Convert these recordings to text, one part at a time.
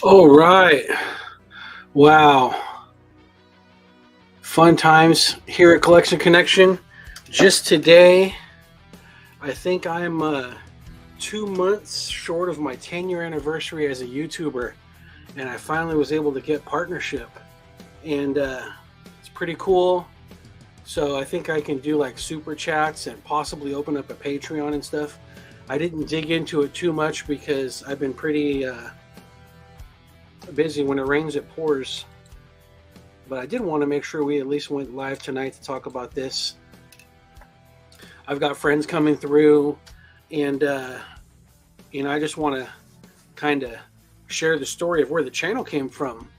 All right. Wow. Fun times here at Collection Connection. Just today, I think I'm 2 months short of my 10-year anniversary as a YouTuber, and I finally was able to get partnership, and it's pretty cool. So I think I can do like super chats and possibly open up a Patreon and stuff. I didn't dig into it too much because I've been pretty busy. When it rains, it pours. But I did want to make sure we at least went live tonight to talk about this. I've got friends coming through, and I just want to kind of share the story of where the channel came from,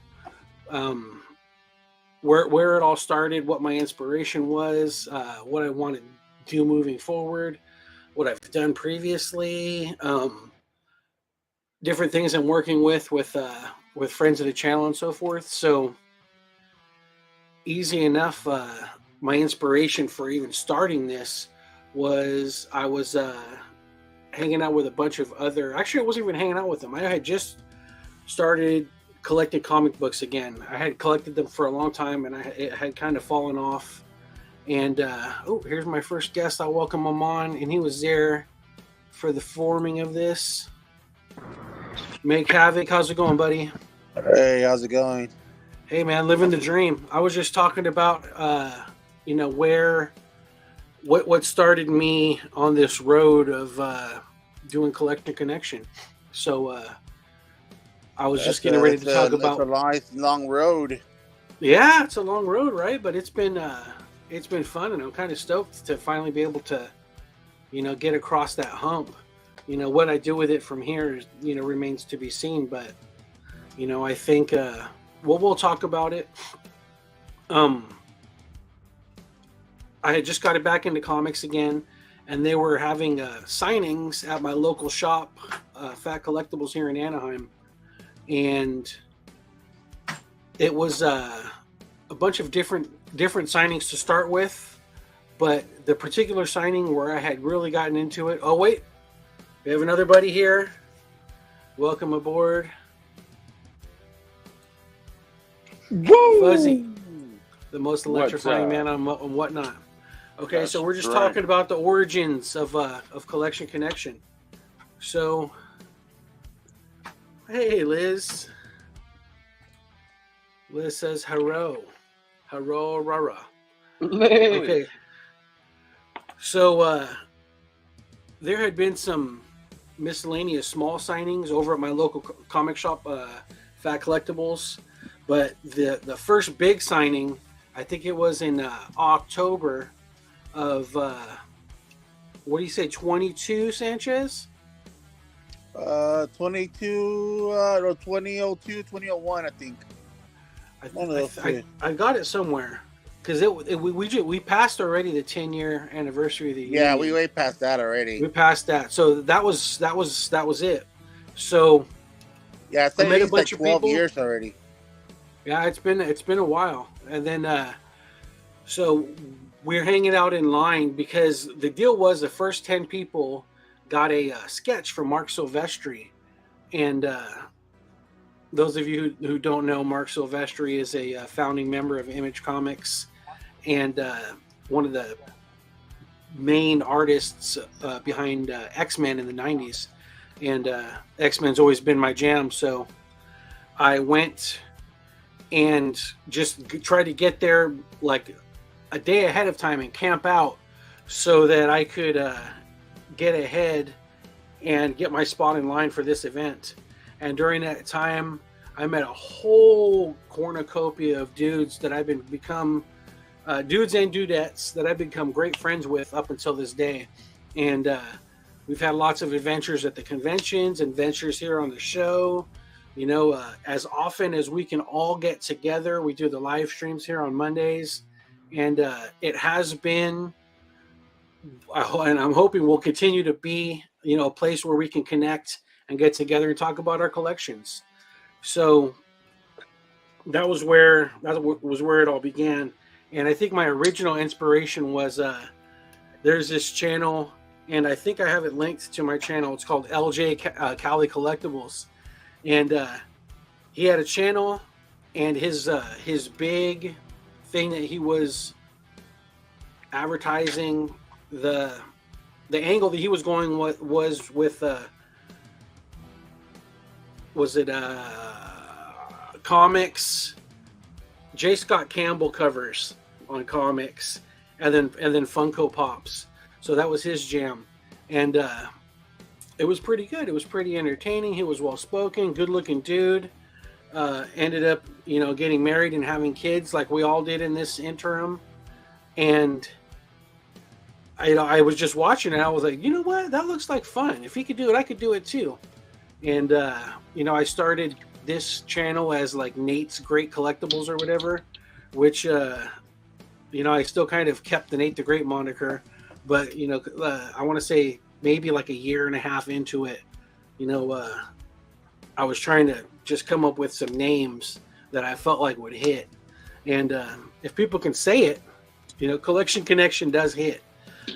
where it all started, what my inspiration was, what I want to do moving forward, what I've done previously, different things I'm working with friends of the channel and so forth. So easy enough. My inspiration for even starting this was I was hanging out with a bunch of other. Actually, I wasn't even hanging out with them. I had just started collecting comic books again. I had collected them for a long time, and it had kind of fallen off. And here's my first guest. I'll welcome him on, and he was there for the forming of this. Make Havoc, how's it going, buddy? Hey, how's it going? Hey, man, living the dream. I was just talking about, what started me on this road of doing Collecting Connection. So I was just getting ready to talk about. It's a long road. Yeah, it's a long road, right? But it's been fun, and I'm kind of stoked to finally be able to, get across that hump. What I do with it from here, remains to be seen. But, I think we'll talk about it. I had just got it back into comics again, and they were having signings at my local shop, Fat Collectibles here in Anaheim. And it was a bunch of different signings to start with. But the particular signing where I had really gotten into it. Oh, wait. We have another buddy here. Welcome aboard. Woo! Fuzzy, the most electrifying man on Whatnot. Okay, so we're just talking about the origins of Collection Connection. So, hey, Liz. Liz says hello. Hello, rara. Okay. So, there had been some miscellaneous small signings over at my local comic shop, Fat Collectibles. But the first big signing, I think it was in October of, what do you say, 22, Sanchez? 22, 2002, 2001, I think. I got it somewhere. Because we passed already the 10-year anniversary of the year. Yeah, we way past that already. We passed that. So that was it. So yeah, I met a bunch of 12 people. Years already. Yeah, it's been a while. And then so we're hanging out in line because the deal was the first 10 people got a sketch from Mark Silvestri. And those of you who don't know, Mark Silvestri is a founding member of Image Comics and one of the main artists behind X-Men in the 90s. And X-Men's always been my jam. So I went and just tried to get there like a day ahead of time and camp out so that I could get ahead and get my spot in line for this event. And during that time, I met a whole cornucopia of dudes that I've become dudes and dudettes that I've become great friends with up until this day. And we've had lots of adventures at the conventions, adventures here on the show. As often as we can all get together, we do the live streams here on Mondays. And it has been, and I'm hoping will continue to be, a place where we can connect and get together and talk about our collections. So that was where it all began. And I think my original inspiration was there's this channel, and I think I have it linked to my channel. It's called LJ Cali Collectibles. And he had a channel, and his big thing that he was advertising, the angle that he was going was with was it comics, J. Scott Campbell covers on comics, and then Funko Pops. So that was his jam, and it was pretty good. It was pretty entertaining. He was well spoken, good looking dude. Ended up, getting married and having kids like we all did in this interim. And I was just watching it. I was like, you know what? That looks like fun. If he could do it, I could do it too. And I started this channel as like Nate's Great Collectibles or whatever, which I still kind of kept the Nate the Great moniker, but I want to say maybe like a year and a half into it, I was trying to just come up with some names that I felt like would hit. And if people can say it, Collection Connection does hit.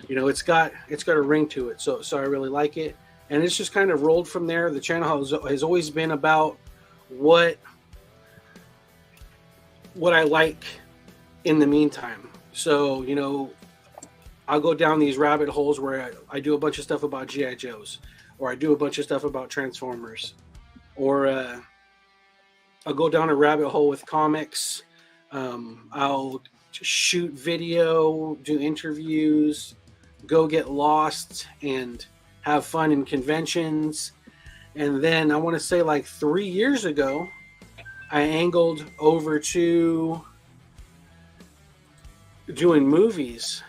It's got a ring to it. So I really like it. And it's just kind of rolled from there. The channel has always been about what I like in the meantime. So, I'll go down these rabbit holes where I do a bunch of stuff about G.I. Joes, or I do a bunch of stuff about Transformers, or I'll go down a rabbit hole with comics. I'll shoot video, do interviews, go get lost, and have fun in conventions. And then I want to say like 3 years ago, I angled over to doing movies.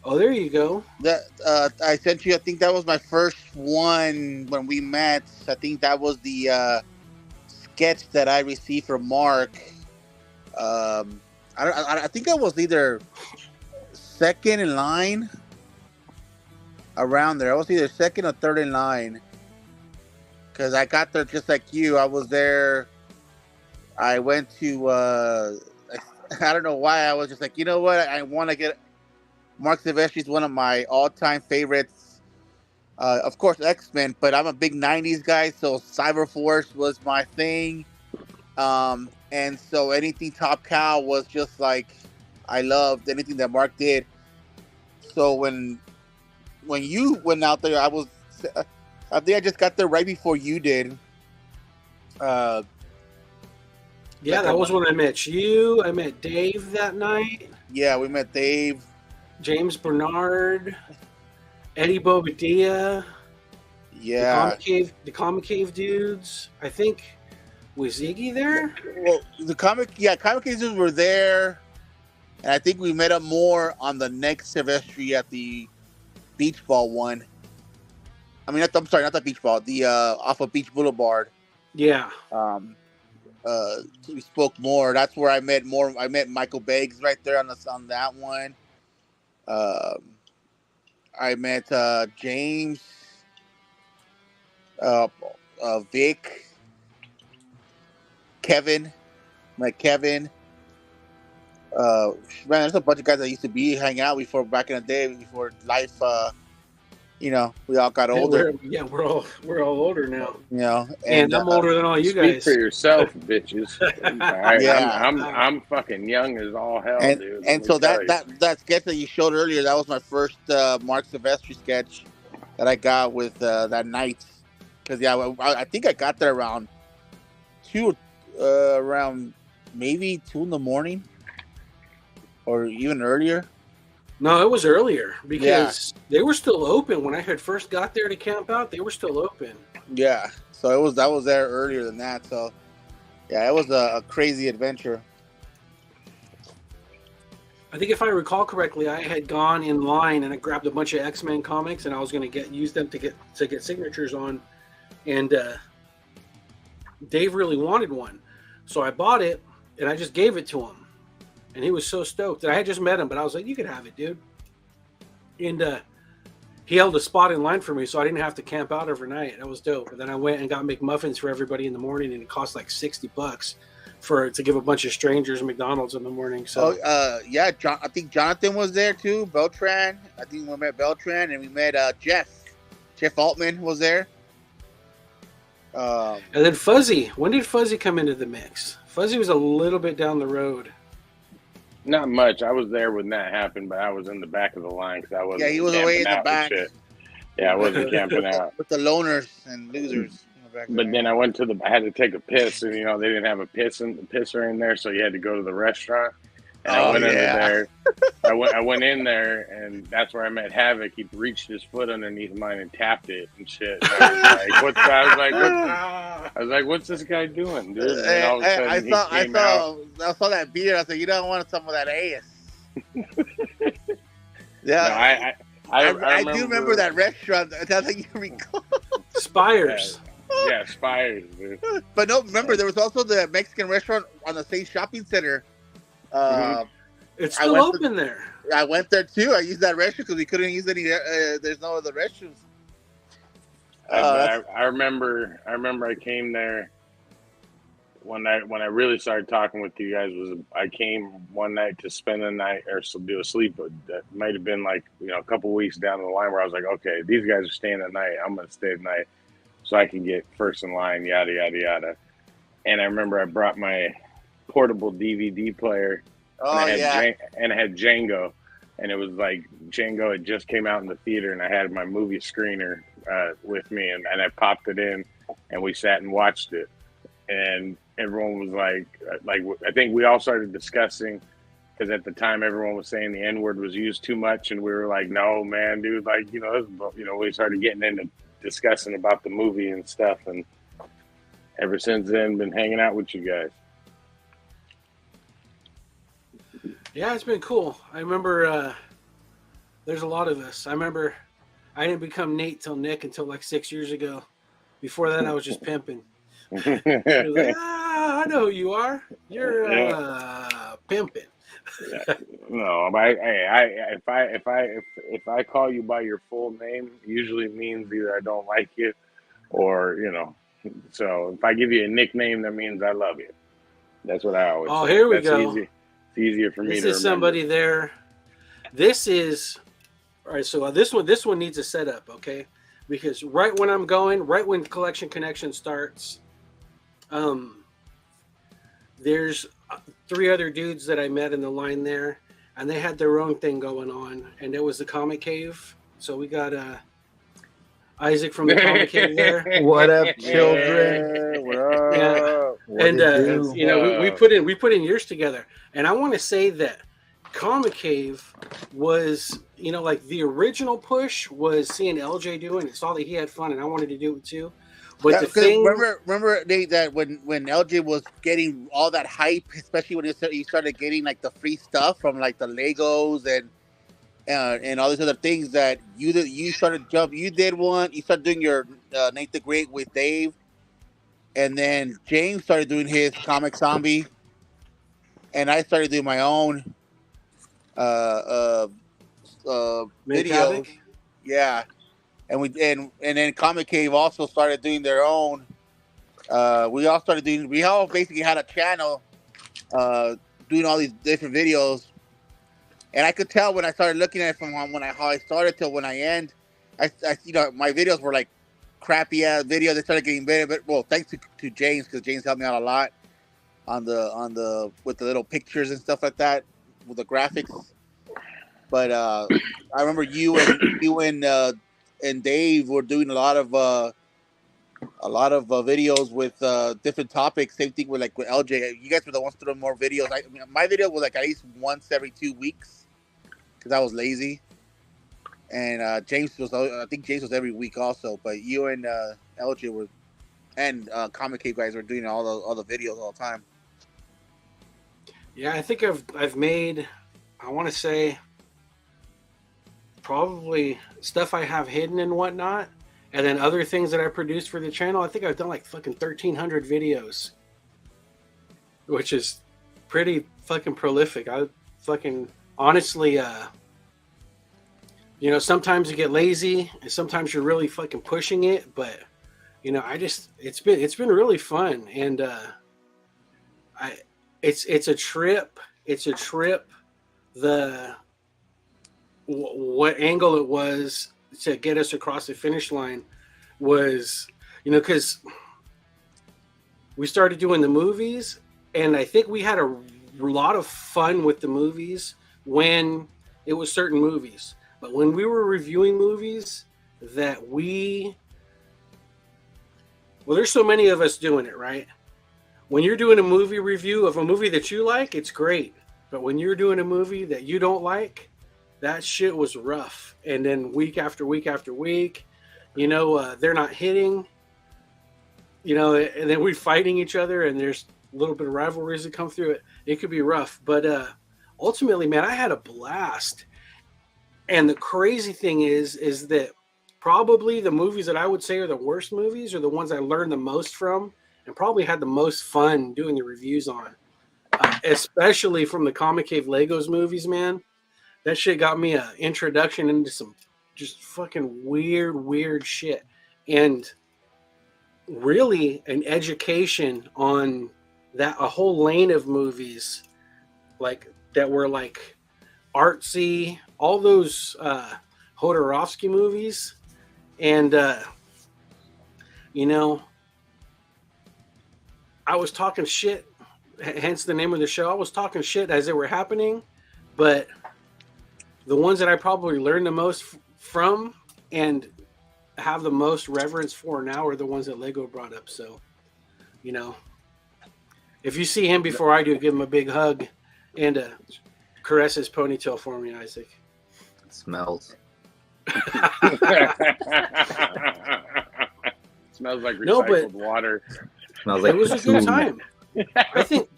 Oh, there you go. That I sent you. I think that was my first one when we met. I think that was the sketch that I received from Mark. I think I was either second in line, around there. I was either second or third in line, because I got there just like you. I was there. I went to. I don't know why. I was just like, you know what? I want to get. Mark Silvestri is one of my all-time favorites. Of course, X-Men, but I'm a big 90s guy, so Cyberforce was my thing. And so anything Top Cow was just like, I loved anything that Mark did. So when you went out there, I think I just got there right before you did. Yeah, that was when I met you. I met Dave that night. Yeah, we met Dave. James Bernard, Eddie Bobadilla, yeah, the Comic Cave dudes. I think, was Ziggy there? Well, Comic Cave dudes were there, and I think we met up more on the next Silvestri at the Beach Ball one. I mean, I'm sorry, not the Beach Ball, the off of Beach Boulevard. Yeah. We spoke more. That's where I met more. I met Michael Beggs right there on that one. I met James, Vic, Kevin. Met Kevin. Man, there's a bunch of guys that used to hang out before back in the day, before life. We all got older. We're all older now. And I'm older than all you guys. Speak for yourself, bitches. I'm fucking young as all hell, dude. And so that sketch that you showed earlier, that was my first Mark Silvestri sketch that I got with that night. Because I think I got there around maybe 2 a.m, or even earlier. No, it was earlier because they were still open when I had first got there to camp out. They were still open. Yeah, so I was there earlier than that. So yeah, it was a crazy adventure. I think if I recall correctly, I had gone in line and I grabbed a bunch of X-Men comics and I was going to use them to get signatures on, and Dave really wanted one, so I bought it and I just gave it to him. And he was so stoked. And I had just met him, but I was like, you can have it, dude. And he held a spot in line for me, so I didn't have to camp out overnight. That was dope. And then I went and got McMuffins for everybody in the morning, and it cost like $60 to give a bunch of strangers McDonald's in the morning. So I think Jonathan was there too. Beltran. I think we met Beltran, and we met Jeff. Jeff Altman was there. And then Fuzzy. When did Fuzzy come into the mix? Fuzzy was a little bit down the road. Not much. I was there when that happened, but I was in the back of the line because I wasn't. Yeah, he was away in the back. Yeah, I wasn't camping out with the loners and losers. But then I went to I had to take a piss, and they didn't have a pisser in there, so you had to go to the restaurant. And I went under there. I went in there, and that's where I met Havoc. He reached his foot underneath mine and tapped it and shit. And I was like, what's this guy doing, dude? And then all of a sudden I saw that beard. I said, you don't want some of that ass. Yeah. No, I do remember that restaurant. That's like you recall. Spires. Yeah, Spires, dude. But no, remember there was also the Mexican restaurant on the same shopping center. It's still open there. I went there too. I used that restroom because we couldn't use any. There's no other restrooms. I remember I came there one night when I really started talking with you guys. I came one night to spend the night or do a sleep. That might have been like a couple weeks down the line where I was like, okay, these guys are staying at night. I'm gonna stay at night so I can get first in line. Yada yada yada. And I remember I brought my portable DVD player. And I had Django, and it was like Django had just came out in the theater, and I had my movie screener with me, and I popped it in, and we sat and watched it, and everyone was like I think we all started discussing, because at the time everyone was saying the N-word was used too much, and we were like, no, man, dude, we started getting into discussing about the movie and stuff, and ever since then, been hanging out with you guys. Yeah, it's been cool. I remember there's a lot of us. I remember I didn't become Nate till Nick until like 6 years ago. Before that, I was just pimping. I know who you are. You're pimping. No, if I call you by your full name, it usually means either I don't like you, or So if I give you a nickname, that means I love you. That's what I always. Oh, say. Here we go. Easy. It's easier for me to remember. This is somebody there. This is all right. So this one needs a setup, okay? Because right when Collection Connection starts, there's 3 other dudes that I met in the line there, and they had their own thing going on, and it was the Comic Cave. So we got Isaac from the Comic Cave there. What up, children? What up? Yeah. And we put in years together, and I want to say that Comic Cave was like the original push was seeing LJ do it and saw that he had fun, and I wanted to do it too. But the thing, remember Nate, that when LJ was getting all that hype, especially when he started getting like the free stuff from like the Legos and all these other things that you started you did one. You started doing your Nate the Great with Dave. And then James started doing his Comic Zombie, and I started doing my own videos. Yeah, and then Comic Cave also started doing their own. We all basically had a channel doing all these different videos, and I could tell when I started looking at it from how I started till when I end. I my videos were like crappy ass video. They started getting better, but well, thanks to James, because James helped me out a lot on the with the little pictures and stuff like that with the graphics. But I remember you and Dave were doing a lot of videos with different topics. Same thing with LJ. You guys were the ones doing more videos. My video was like at least once every 2 weeks because I was lazy. And I think James was every week also. But you and LJ were, and Comic Cave guys were doing all the videos all the time. Yeah, I think I've made, I want to say, probably stuff I have hidden and whatnot, and then other things that I produced for the channel. I think I've done like fucking 1,300 videos, which is pretty fucking prolific. I fucking honestly, sometimes you get lazy, and sometimes you're really fucking pushing it. But it's been really fun, and it's a trip. It's a trip. What angle it was to get us across the finish line was, because we started doing the movies, and I think we had a lot of fun with the movies when it was certain movies. But when we were reviewing movies that there's so many of us doing it, right? When you're doing a movie review of a movie that you like, it's great. But when you're doing a movie that you don't like, that shit was rough. And then week after week after week, they're not hitting, and then we're fighting each other, and there's a little bit of rivalries that come through it. It could be rough. But ultimately, man, I had a blast. And the crazy thing is that probably the movies that I would say are the worst movies are the ones I learned the most from and probably had the most fun doing the reviews on. Especially from the Comic Cave Legos movies, man. That shit got me an introduction into some just fucking weird shit. And really an education on a whole lane of movies like that were like artsy, all those Jodorowsky movies. And, I was talking shit, hence the name of the show. I was talking shit as they were happening, but the ones that I probably learned the most from and have the most reverence for now are the ones that Lego brought up. So, if you see him before I do, give him a big hug and caress his ponytail for me, Isaac. It smells. Smells like recycled water. Smells like it was a good time. I think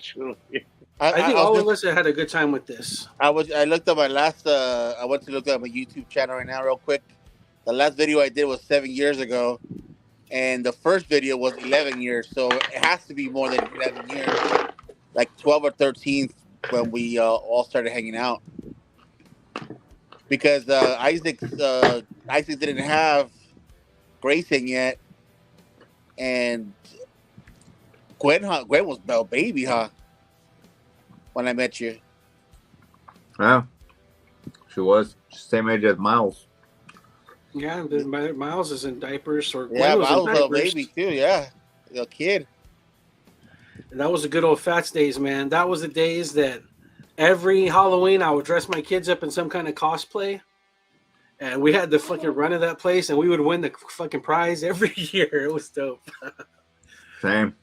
all of us had a good time with this. I looked at my last. I went to look at my YouTube channel right now, real quick. The last video I did was 7 years ago, and the first video was 11 years. So it has to be more than 11 years, like 12 or 13 when we all started hanging out. Because Isaac didn't have Grayson yet, and Gwen was a baby, huh? When I met you. Yeah, she was same age as Miles. Yeah, Miles is in diapers, or Gwen Yeah, was Miles in was a diapers. baby too. Yeah, a kid. And that was the good old Fats days, man. That was the days that every Halloween I would dress my kids up in some kind of cosplay, and we had the fucking run of that place, and we would win the fucking prize every year. It was dope. Same.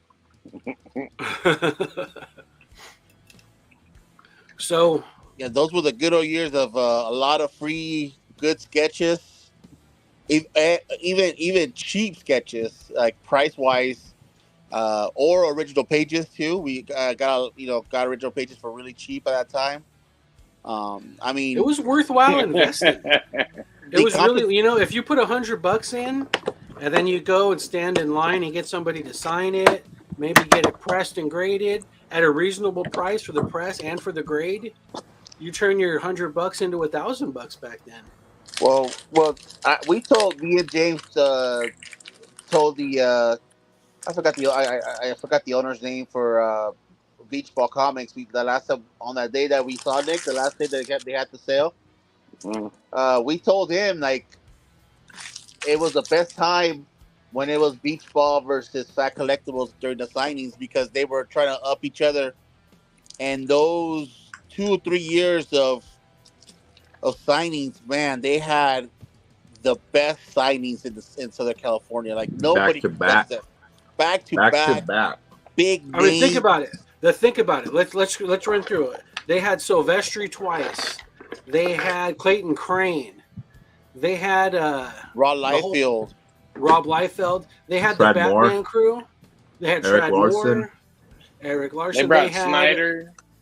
So Yeah, those were the good old years of a lot of free good sketches, even cheap sketches, like price wise, or original pages too. We got original pages for really cheap at that time. I mean, it was worthwhile investing. It was really, if you put $100 in, and then you go and stand in line and get somebody to sign it, maybe get it pressed and graded at a reasonable price for the press and for the grade, you turn your $100 into $1,000 back then. Well, me and James told the I forgot the owner's name for Beach Ball Comics. The last time on that day that we saw Nick, the last day that they had to sale, we told him like it was the best time when it was Beach Ball versus Fat Collectibles during the signings, because they were trying to up each other, and those 2 or 3 years of signings, man, they had the best signings in Southern California. Like nobody back to back to back. Big names. I mean, think about it. Let's run through it. They had Silvestri twice. They had Clayton Crane. They had Rob Liefeld. They had Brad the Batman Moore. crew. They had Eric Brad Larson. Moore, Eric Larson. They brought had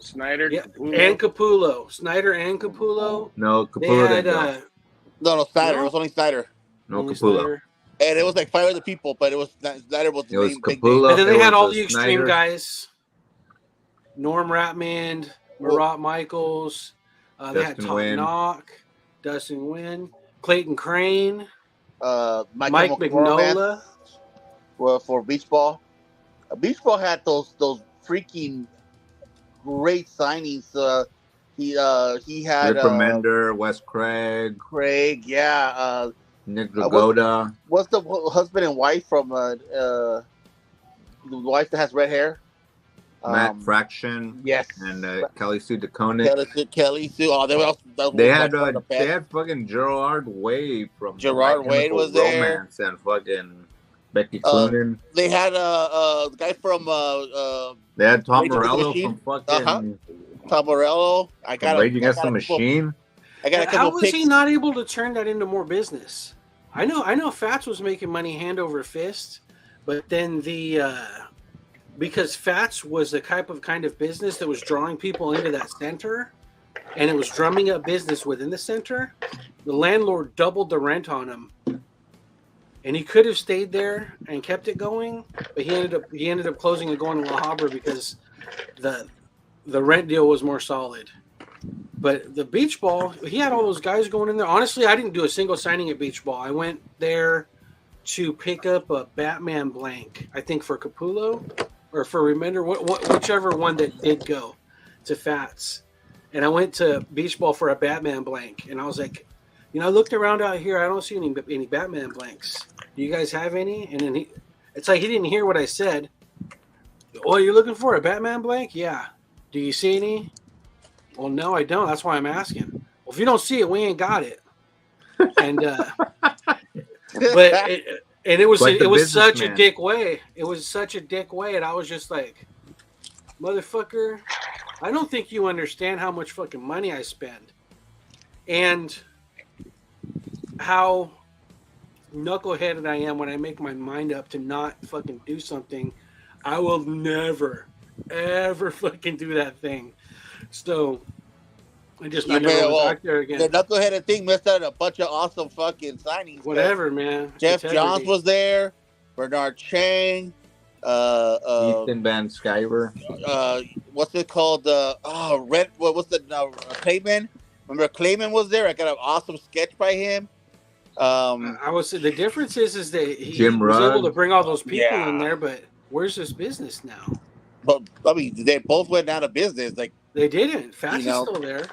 Snyder, yeah, Capullo. and Capullo. Snyder and Capullo. No, They Capullo had didn't go. No, Snyder. No? It was only Snyder. No, only Capullo. Snyder. And it was like 5 other people, but Snyder was the It was main big Capullo. name. And then they It had was all the extreme Snyder. guys. Norm Ratmand, Marat Michaels. They had Dustin Tom Nguyen. Knock, Dustin Nguyen, Clayton Crane, Mike Mignola. For Beach Ball. Beach Ball had those freaking great signings. He had Rick Remender, Wes Craig, Craig, Nick Dragotta. what's the husband and wife from the wife that has red hair. Matt Fraction. Yes. And Kelly Sue DeConnick. Kelly Sue. Oh, They had fucking Gerard Way from Gerard Way was there. Romance and fucking Becky Cloonan. They had the guy from they had Tom Morello from fucking Tom Morello. Rage Against the Machine. How was he not able to turn that into more business? I know Fats was making money hand over fist, but then because Fats was the kind of business that was drawing people into that center, and it was drumming up business within the center, the landlord doubled the rent on him. And he could have stayed there and kept it going, but he ended up closing and going to La Habra because the rent deal was more solid. But the beach ball, he had all those guys going in there. Honestly, I didn't do a single signing at beach ball. I went there to pick up a Batman blank, I think for Capullo or for Remender, whichever one that did go to Fats. And I went to beach ball for a Batman blank, and I was like, I looked around out here. I don't see any Batman blanks. Do you guys have any? And then it's like he didn't hear what I said. Oh, you're looking for a Batman blank? Yeah. Do you see any? Well, no, I don't. That's why I'm asking. Well, if you don't see it, we ain't got it. And it was such a dick way. It was such a dick way, and I was just like, motherfucker, I don't think you understand how much fucking money I spend, and how knuckleheaded I am when I make my mind up to not fucking do something. I will never, ever fucking do that thing. So I just never went back there again. The knuckleheaded thing missed out a bunch of awesome fucking signings. Whatever, man. Jeff Johns was there. Bernard Chang. Ethan Van Sciver. What's it called? Clayman? Remember Clayman was there? I got an awesome sketch by him. I would say the difference is that he was able to bring all those people in there, but where's this business now? But I mean, they both went out of business. Like they didn't. Fats is still there.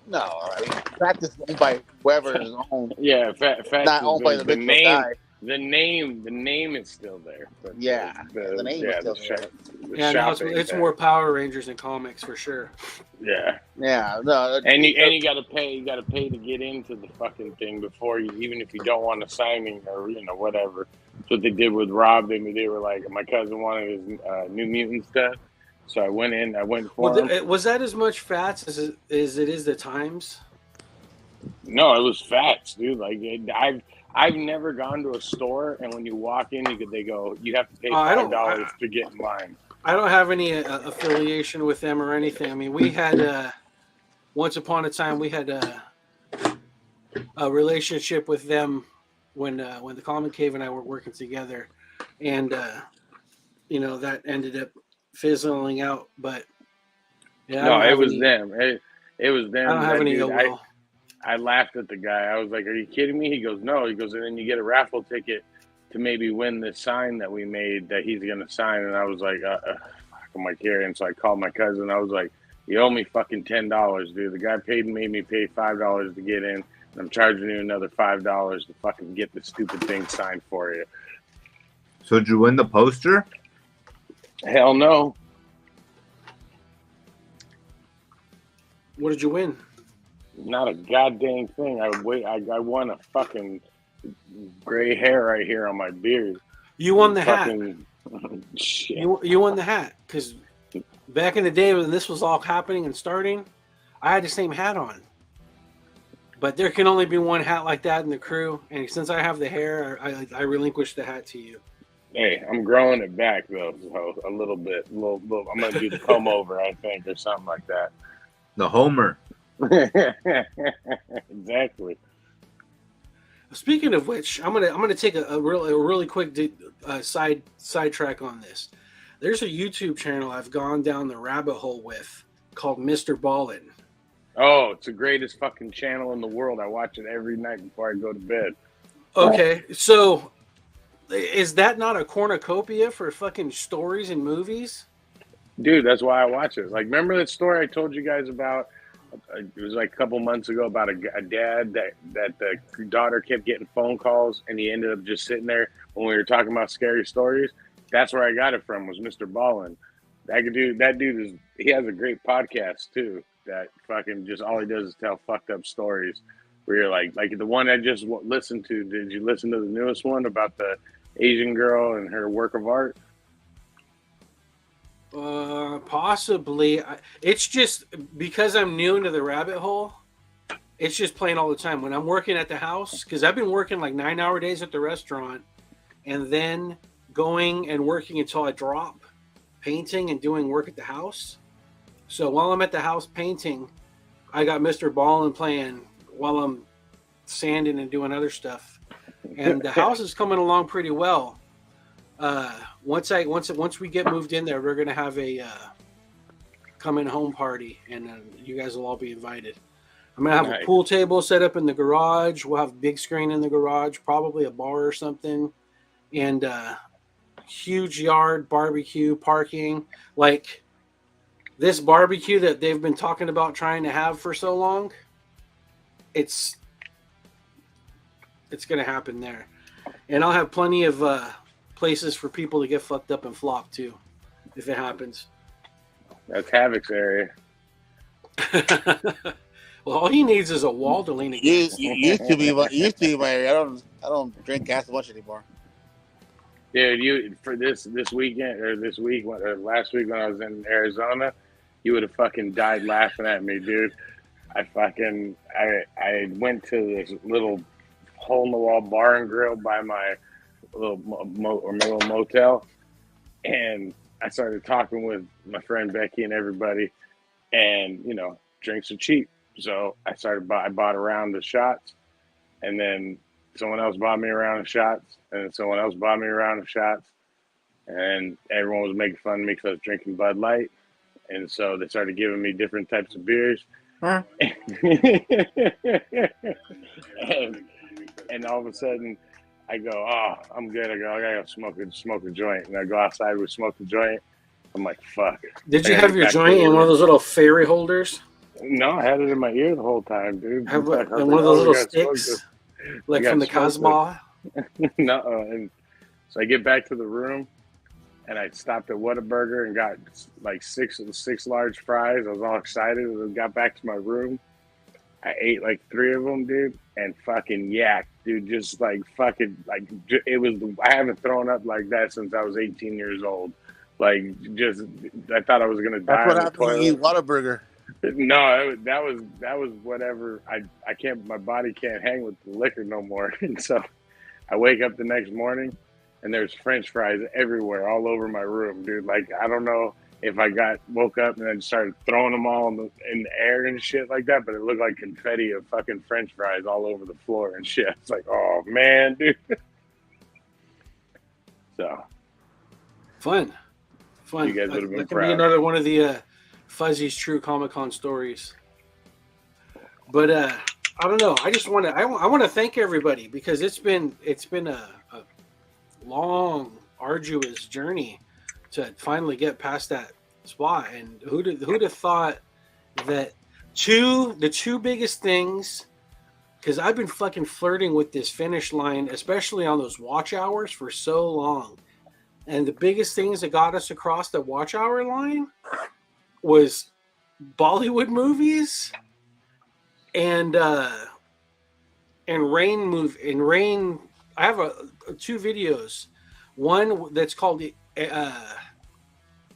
No, I mean, Fats is owned by whoever is owned. Yeah, Fats not owned by the name. guy. The name is still there. But the name is still there. Now it's more Power Rangers and comics for sure. Yeah. No. And you got to pay. You got to pay to get into the fucking thing before you, even if you don't want a signing or whatever. That's what they did with Rob. They were like, my cousin wanted his New Mutant stuff, so I went in. I went for him. Was that as much Fats as it is the Times? No, it was Fats, dude. Like I've never gone to a store and when you walk in, they go, you have to pay $5 to get in line. I don't have any affiliation with them or anything. I mean, we had once upon a time we had a relationship with them when the Common Cave and I were working together, and that ended up fizzling out. But no, it was them. It was them. I don't have any ill will. I laughed at the guy. I was like, "Are you kidding me?" He goes, "No." He goes, and then you get a raffle ticket to maybe win this sign that we made that he's gonna sign. And I was like, "Fuck, am I carrying?" So I called my cousin. I was like, "You owe me fucking $10, dude. The guy made me pay $5 to get in, and I'm charging you another $5 to fucking get the stupid thing signed for you." So did you win the poster? Hell no. What did you win? Not a goddamn thing. I won a fucking gray hair right here on my beard. You won the hat. Shit. You won the hat because back in the day when this was all happening and starting, I had the same hat on. But there can only be one hat like that in the crew, and since I have the hair, I relinquished the hat to you. Hey, I'm growing it back though, so a little bit. I'm gonna do the comb over, I think, or something like that. The Homer. Exactly. Speaking of which, I'm gonna take a really quick sidetrack on this. There's a YouTube channel I've gone down the rabbit hole with called Mr. Ballin. Oh, it's the greatest fucking channel in the world. I watch it every night before I go to bed. Okay, so is that not a cornucopia for fucking stories and movies? Dude, that's why I watch it. Like, remember that story I told you guys about? It was like a couple months ago about a dad that the daughter kept getting phone calls and he ended up just sitting there when we were talking about scary stories. That's where I got it from. Was Mr. Ballin. He has a great podcast too. That fucking just all he does is tell fucked up stories. Where you're like the one I just listened to. Did you listen to the newest one about the Asian girl and her work of art? Possibly. It's just because I'm new into the rabbit hole. It's just playing all the time when I'm working at the house, because I've been working like 9-hour days at the restaurant, and then going and working until I drop, painting and doing work at the house. So while I'm at the house painting, I got Mr. Ballin playing while I'm sanding and doing other stuff, and the house is coming along pretty well. Once we get moved in there, we're gonna have a coming home party, and you guys will all be invited. I'm gonna have a pool table set up in the garage. We'll have a big screen in the garage, probably a bar or something, and huge yard, barbecue, parking. Like this barbecue that they've been talking about trying to have for so long, it's gonna happen there, and I'll have plenty of places for people to get fucked up and flop too, if it happens. That's Havoc's area. Well, all he needs is a wall to lean against. Used to be my area. I don't drink gas much anymore. Dude, you for this weekend or this week or last week when I was in Arizona, you would have fucking died laughing at me, dude. I went to this little hole in the wall bar and grill by my little motel, and I started talking with my friend Becky and everybody, and drinks are cheap, so I bought a round of shots, and then someone else bought me a round of shots, and then someone else bought me a round of shots, and everyone was making fun of me because I was drinking Bud Light, and so they started giving me different types of beers. Huh? and all of a sudden I go, oh, I'm good. I gotta smoke a joint. And I go outside, we smoke a joint. I'm like, fuck. Did you have your joint in one of those little fairy holders? No, I had it in my ear the whole time, dude. And one of those little sticks, like from the Cosmo? No. And so I get back to the room, and I stopped at Whataburger and got like six large fries. I was all excited. And I got back to my room. I ate like 3 of them, dude, and fucking yacked, dude. Just like fucking, like, it was, I haven't thrown up like that since I was 18 years old. Like, just, I thought I was going to die. That's what happened when you eat Whataburger. No, that was whatever. I can't, my body can't hang with the liquor no more. And so I wake up the next morning and there's French fries everywhere, all over my room, dude. Like, I don't know if I woke up and then started throwing them all in the air and shit like that, but it looked like confetti of fucking French fries all over the floor and shit. It's like, oh man, dude. So fun. You guys would have been that proud. Could be another one of the Fuzzy's True Comic-Con stories. But I don't know. I just want to thank everybody, because it's been a long, arduous journey to finally get past that spot. And who'd have thought that the two biggest things, because I've been fucking flirting with this finish line, especially on those watch hours, for so long. And the biggest things that got us across the watch hour line was Bollywood movies and Rain. I have 2 videos. One that's called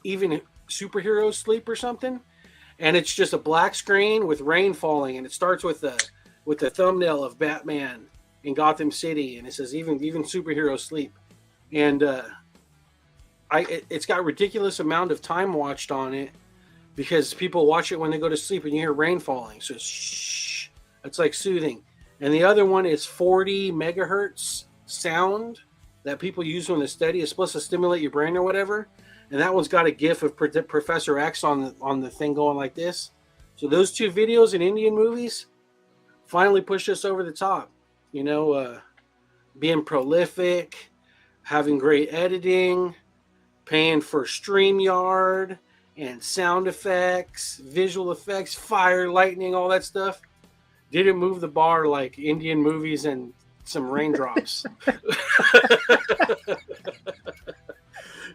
Even Superheroes Sleep or something, and it's just a black screen with rain falling, and it starts with the thumbnail of Batman in Gotham City, and it says even superheroes sleep, and it's got ridiculous amount of time watched on it, because people watch it when they go to sleep and you hear rain falling, so shh, it's like soothing. And the other one is 40 megahertz sound that people use when they study. It's supposed to stimulate your brain or whatever. And that one's got a gif of Professor X on the thing going like this. So those 2 videos in Indian movies finally pushed us over the top. Being prolific, having great editing, paying for StreamYard and sound effects, visual effects, fire, lightning, all that stuff. Didn't move the bar like Indian movies and some raindrops.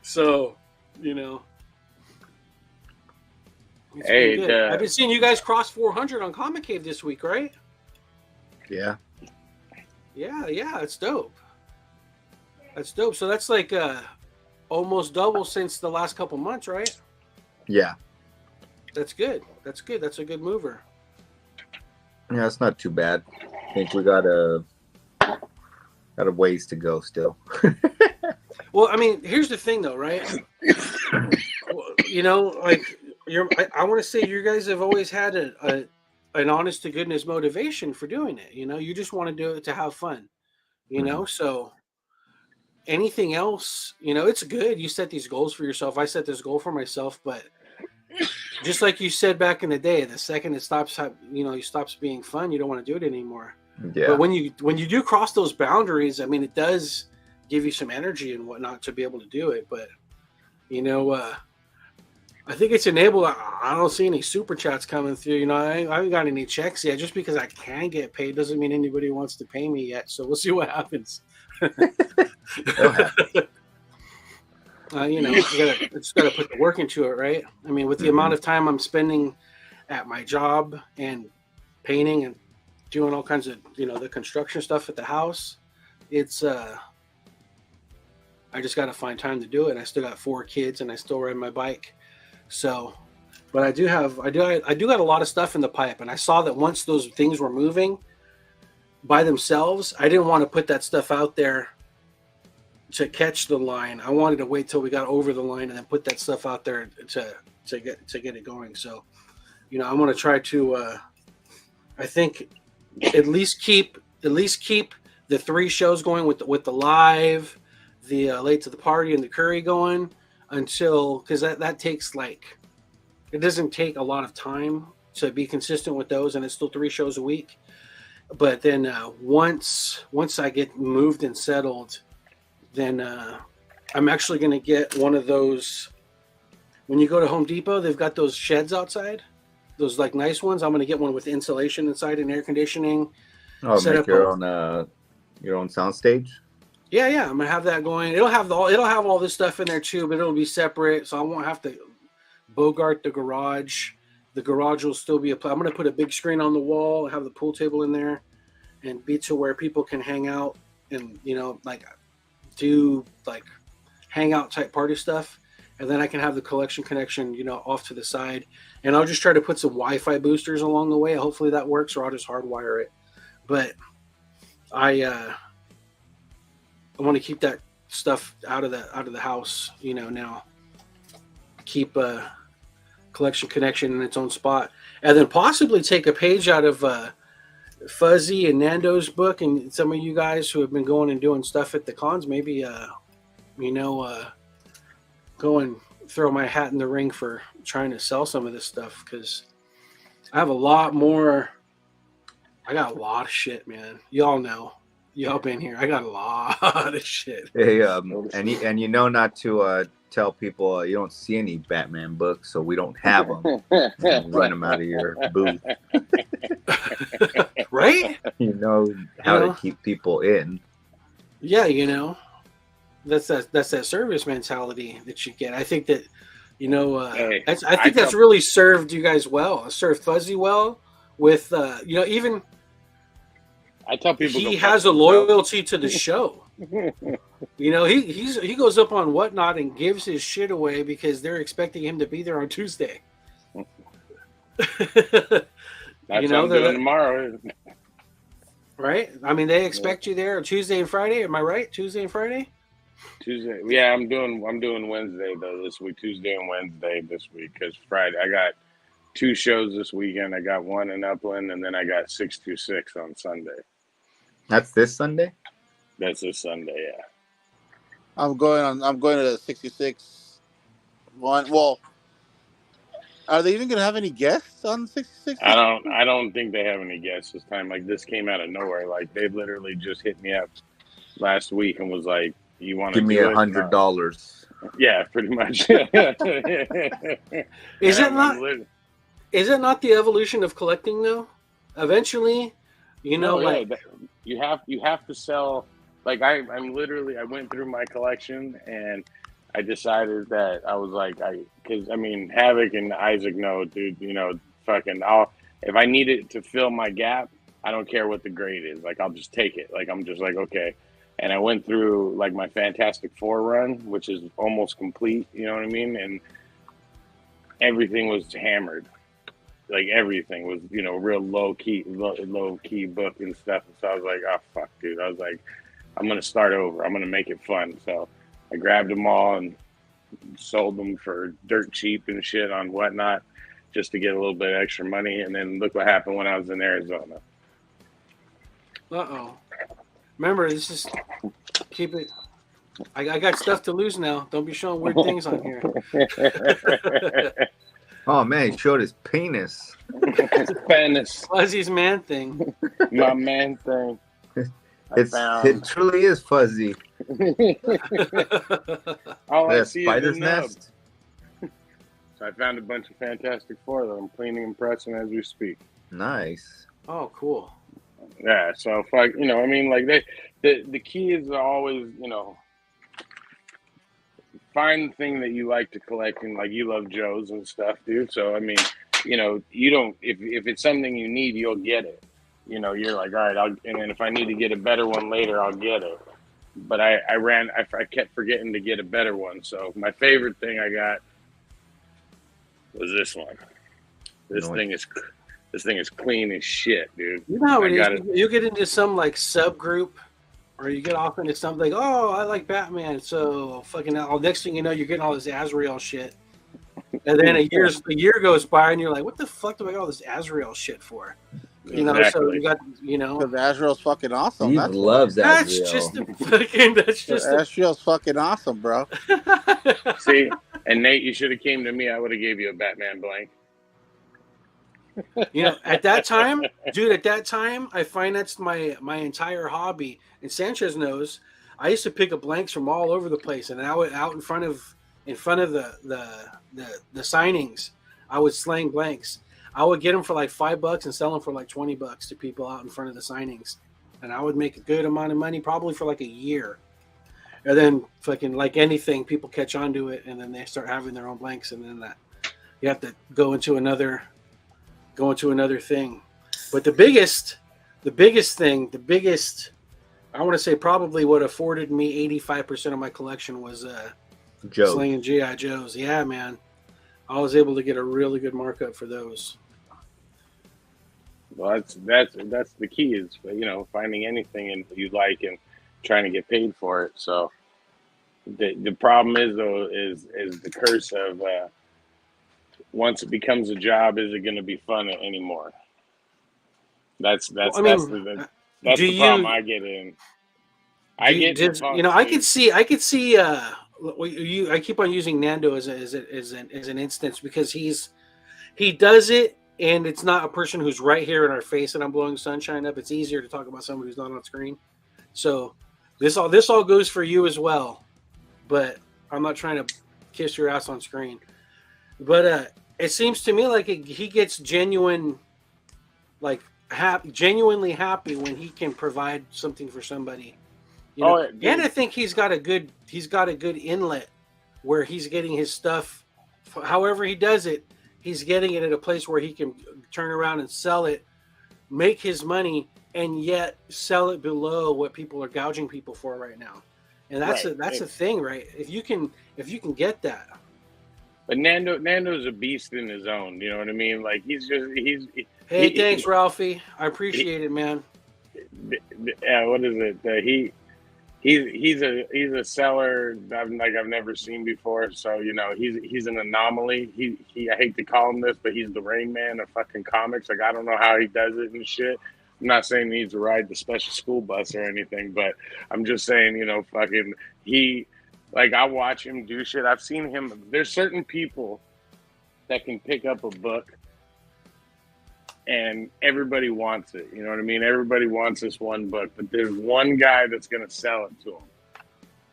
So, you know, it's Hey, been good. I've been seeing you guys cross 400 on Comic Cave this week, right? Yeah. Yeah, it's dope. That's dope. So that's like almost double since the last couple months, right? Yeah. That's good. That's good. That's a good mover. Yeah, it's not too bad. I think we got a ways to go still. Well, I mean, here's the thing, though, right? You know, like I want to say you guys have always had an honest to goodness motivation for doing it. You know, you just want to do it to have fun. You know, so anything else, you know, it's good. You set these goals for yourself. I set this goal for myself, but just like you said back in the day, the second it stops, you know, it stops being fun, you don't want to do it anymore. Yeah. But when you do cross those boundaries, I mean, it does give you some energy and whatnot to be able to do it. But you know, I think it's enabled. I don't see any super chats coming through. You know, I haven't got any checks yet. Just because I can get paid doesn't mean anybody wants to pay me yet. So we'll see what happens. You know, just gotta put the work into it, right? I mean, with the amount of time I'm spending at my job and painting and doing all kinds of, you know, the construction stuff at the house, it's I just got to find time to do it. And I still got 4 kids and I still ride my bike. So, but I do got a lot of stuff in the pipe. And I saw that once those things were moving by themselves, I didn't want to put that stuff out there to catch the line. I wanted to wait till we got over the line and then put that stuff out there to get it going. So, you know, I want to try to, I think at least keep the 3 shows going with the live, the late to the party and the curry going until, because that takes like, it doesn't take a lot of time to be consistent with those, and it's still 3 shows a week. But then once I get moved and settled, then I'm actually going to get one of those. When you go to Home Depot, they've got those sheds outside, those like nice ones. I'm going to get one with insulation inside and air conditioning. Oh, make your own sound stage. Yeah, I'm gonna have that going. It'll have all this stuff in there too, but it'll be separate, so I won't have to bogart the garage. The garage will still be I'm gonna put a big screen on the wall, have the pool table in there, and be to where people can hang out and, you know, like do like hangout type party stuff. And then I can have the collection connection, you know, off to the side. And I'll just try to put some Wi-Fi boosters along the way. Hopefully that works, or I'll just hardwire it. But I want to keep that stuff out of the house, you know, now. Keep a collection connection in its own spot. And then possibly take a page out of Fuzzy and Nando's book, and some of you guys who have been going and doing stuff at the cons, maybe, you know, go and throw my hat in the ring for trying to sell some of this stuff, because I have a lot more. I got a lot of shit, man. Y'all know. Y'all been here. I got a lot of shit. Hey, and you know not to tell people you don't see any Batman books, so we don't have them. Run them out of your booth. Right? You know how to keep people in. Yeah, you know. That's that service mentality that you get. I think that, you know, I think that's really served you guys well. It served Fuzzy well with, you know, even I tell people he has a loyalty to the show. You know, he goes up on Whatnot and gives his shit away because they're expecting him to be there on Tuesday. That's you know, what I'm doing tomorrow. Right? I mean, they expect you there Tuesday and Friday. Am I right? Tuesday and Friday? Tuesday. Yeah, I'm doing Wednesday though this week. Tuesday and Wednesday this week, because Friday I got 2 shows this weekend. I got one in Upland, and then I got 626 on Sunday. That's this Sunday? That's this Sunday, yeah. I'm going to 66 one. Well, are they even gonna have any guests on 66? I don't think they have any guests this time. Like, this came out of nowhere. Like, they literally just hit me up last week and was like, "You want to give me $100?" Yeah, pretty much. Is it not the evolution of collecting though? Eventually, you know, you have to sell. Like, I went through my collection, and I decided that I was like, because I mean, Havoc and Isaac know, dude. You know, fucking, if I need it to fill my gap, I don't care what the grade is. Like, I'll just take it. Like, I'm just like, okay. And I went through like my Fantastic Four run, which is almost complete. You know what I mean? And everything was hammered. Like everything was, you know, real low key book and stuff. And so I was like, oh fuck, dude. I was like, I'm gonna start over. I'm gonna make it fun. So I grabbed them all and sold them for dirt cheap and shit on Whatnot, just to get a little bit of extra money. And then look what happened when I was in Arizona. Uh-oh. Remember, this is keep it. I got stuff to lose now. Don't be showing weird things on here. Oh man, he showed his penis. Penis. Fuzzy's man thing. My man thing. It truly is fuzzy. All I A see spider's is the nub. nest. So I found a bunch of Fantastic Four that I'm cleaning and pressing as we speak. Nice. Oh, cool. Yeah, so if I, you know, I mean, like the key is to always, you know, find the thing that you like to collect, and like you love Joe's and stuff, dude. So I mean, you know, you don't if it's something you need, you'll get it. You know, you're like, all right, and then if I need to get a better one later, I'll get it. But I kept forgetting to get a better one. So my favorite thing I got was this one. This thing is clean as shit, dude. You know how it is. You get into some like subgroup, or you get off into something like, oh, I like Batman, so fucking next thing you know, you're getting all this Azrael shit. And then a year goes by, and you're like, what the fuck do I got all this Azrael shit for? You know, Exactly. so you got, you know, Because Azrael's fucking awesome. He loves Azrael. Azrael's fucking awesome, bro. See, and Nate, you should have came to me. I would have gave you a Batman blank. You know, at that time, dude, I financed my entire hobby. And Sanchez knows, I used to pick up blanks from all over the place, and I would out in front of the signings, I would slang blanks. I would get them for like $5 and sell them for like $20 to people out in front of the signings, and I would make a good amount of money, probably for like a year. And then, fucking like anything, people catch on to it, and then they start having their own blanks, and then you have to go into another thing. But the biggest, I want to say probably what afforded me 85% of my collection was slinging G.I. Joes. Yeah, man. I was able to get a really good markup for those. Well, that's the key is, you know, finding anything you like and trying to get paid for it. So the problem is though is the curse of once it becomes a job, is it going to be fun anymore? That's the problem I get in. I could see. I keep on using Nando as an instance because he does it, and it's not a person who's right here in our face and I'm blowing sunshine up. It's easier to talk about someone who's not on screen. So this all goes for you as well, but I'm not trying to kiss your ass on screen. But it seems to me like he gets genuinely happy when he can provide something for somebody. You know? And I think he's got a good inlet where he's getting his stuff. However he does it, he's getting it at a place where he can turn around and sell it, make his money, and yet sell it below what people are gouging people for right now. And that's a thing, right? If you can get that. But Nando's a beast in his own. You know what I mean? Like Thanks, Ralphie. I appreciate it, man. Yeah, what is it? He's a seller I've never seen before. So you know he's an anomaly. He I hate to call him this, but he's the Rain Man of fucking comics. Like I don't know how he does it and shit. I'm not saying he needs to ride the special school bus or anything, but I'm just saying, you know, fucking like I watch him do shit. I've seen him. There's certain people that can pick up a book and everybody wants it. You know what I mean? Everybody wants this one book, but there's one guy that's going to sell it to him.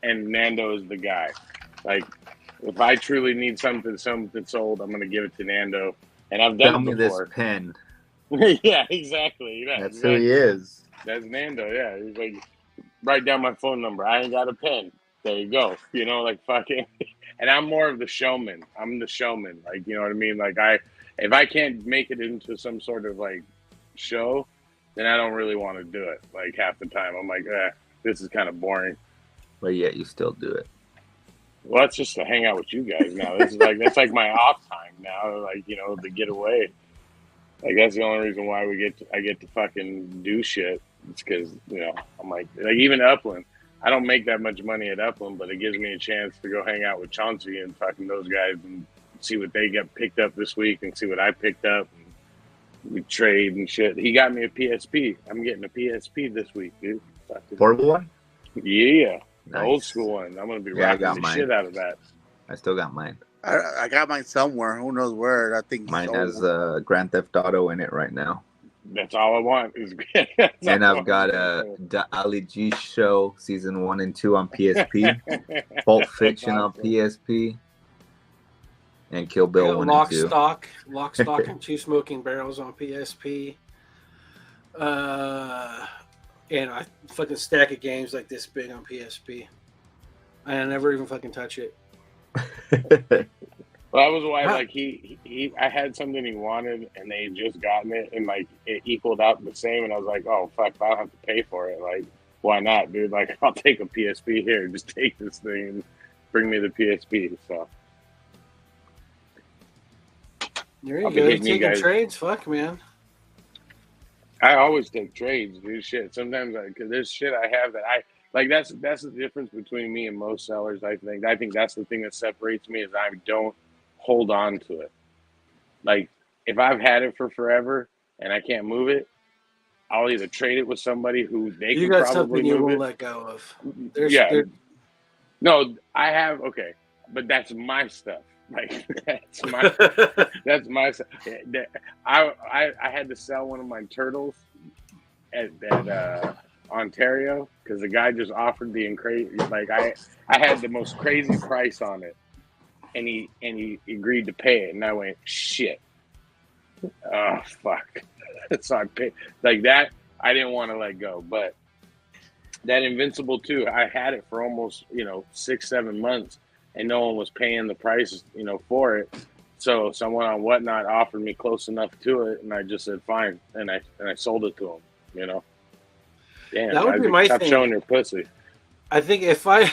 And Nando is the guy. Like, if I truly need something sold, I'm going to give it to Nando. And I've done it before. This pen. Yeah, exactly. Yeah, that's who he is. That's Nando, yeah. He's like, write down my phone number. I ain't got a pen. There you go. You know, like fucking. And I'm more of the showman. I'm the showman. Like, you know what I mean? Like if I can't make it into some sort of like show, then I don't really want to do it. Like half the time, I'm like, this is kind of boring. But yet you still do it. Well, that's just to hang out with you guys now. This is like that's like my off time now. Like, you know, to get away. Like that's the only reason why I get to fucking do shit. It's because, you know, I'm like even Upland. I don't make that much money at Upland, but it gives me a chance to go hang out with Chauncey and fucking those guys and see what they get picked up this week and see what I picked up. And we trade and shit. He got me a PSP. I'm getting a PSP this week, dude. Portable one? Yeah. Nice. The old school one. I'm going to be I rocking got the mine. shit out of that. I still got mine. I got mine somewhere. Who knows where? I think Mine has Grand Theft Auto in it right now. That's all I want. And I've got the Ali G Show season 1 and 2 on PSP, Pulp Fiction on PSP, and Kill Bill 1 and 2. Lock, Stock, and Two Smoking Barrels on PSP. And a fucking stack of games like this big on PSP. I never even fucking touch it. Well, that was why, like, I had something he wanted, and they had just gotten it, and, like, it equaled out the same, and I was like, oh, fuck, I don't have to pay for it. Like, why not, dude? Like, I'll take a PSP here. Just take this thing and bring me the PSP, so. There you go. You're taking trades? Fuck, man. I always take trades, dude. Shit. Sometimes, because there's shit I have that like, that's the difference between me and most sellers, I think. I think that's the thing that separates me is I don't hold on to it. Like, if I've had it for forever and I can't move it, I'll either trade it with somebody who they can probably move it. You got something you won't let go of. No, I have, okay, but that's my stuff. Like, that's my stuff. I had to sell one of my turtles at Ontario because the guy just offered the crazy, like, I had the most crazy price on it. And he agreed to pay it, and I went, shit. Oh, fuck. So I paid like that. I didn't want to let go, but that Invincible 2, I had it for almost 6-7 months, and no one was paying the price for it. So someone on Whatnot offered me close enough to it, and I just said fine, and I sold it to him. Damn, that would be my stop thing. Showing your pussy. I think if I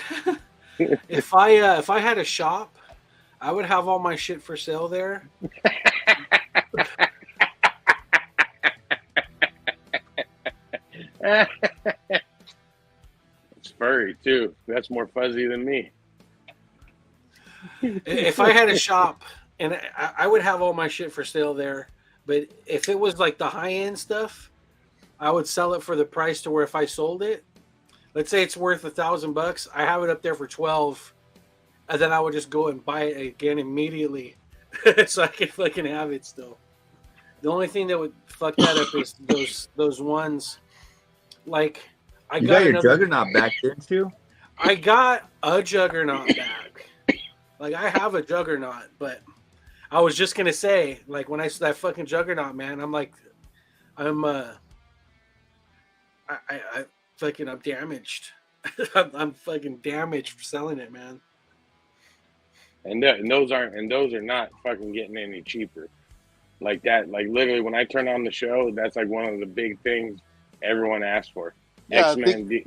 had a shop, I would have all my shit for sale there. It's furry too. That's more fuzzy than me. If I had a shop, and I would have all my shit for sale there, but if it was like the high end stuff, I would sell it for the price to where if I sold it, let's say it's worth $1,000, I have it up there for 12. And then I would just go and buy it again immediately, so I can fucking have it still. The only thing that would fuck that up is those ones. Like I got your Juggernaut back then too. I got a Juggernaut back. Like I have a Juggernaut, but I was just gonna say, like when I saw that fucking Juggernaut, man, I'm like, I'm damaged. I'm fucking damaged for selling it, man. And those are not fucking getting any cheaper. Like that, like literally when I turn on the show, that's like one of the big things everyone asks for. Yeah, X-Men.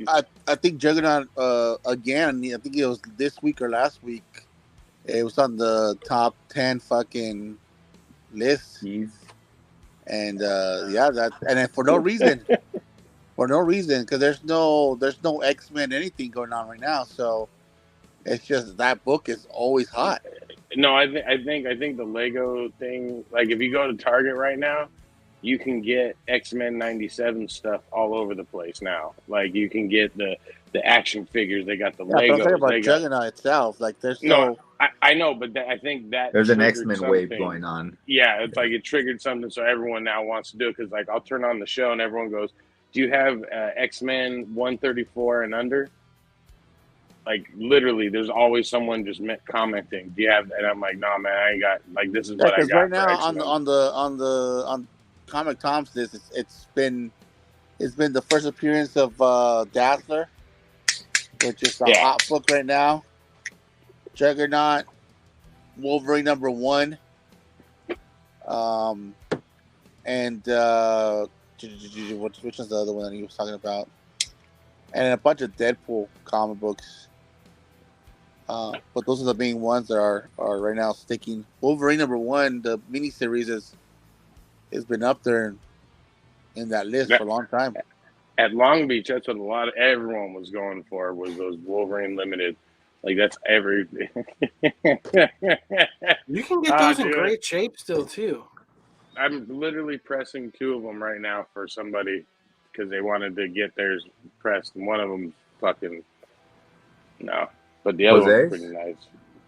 I think Juggernaut again. I think it was this week or last week. It was on the top 10 fucking list. Jeez. And and for no reason, because there's no X-Men anything going on right now. So. It's just that book is always hot. No, I think the Lego thing. Like if you go to Target right now, you can get X-Men 97 stuff all over the place now. Like you can get the action figures. They got the Legos. I'm talking about Juggernaut itself. Like there's no. I know, but I think that there's an X-Men wave going on. Yeah, it's like it triggered something, so everyone now wants to do it. Because like I'll turn on the show and everyone goes, "Do you have X-Men 134 and under?" Like literally, there's always someone just commenting. Do you have? And I'm like, nah, man, I ain't got. Like this is what I got. Right now on Comic Tom's list, it's been the first appearance of Dazzler, which is a hot book right now. Juggernaut, Wolverine #1, and which is the other one that he was talking about, and a bunch of Deadpool comic books. But those are the main ones that are right now sticking. Wolverine #1, the miniseries has been up there in that list for a long time. At Long Beach, that's what everyone was going for, was those Wolverine Limited. Like, that's every. You can get those in great shape still too. I'm literally pressing 2 of them right now for somebody because they wanted to get theirs pressed, and one of them fucking no, but the other one's pretty nice.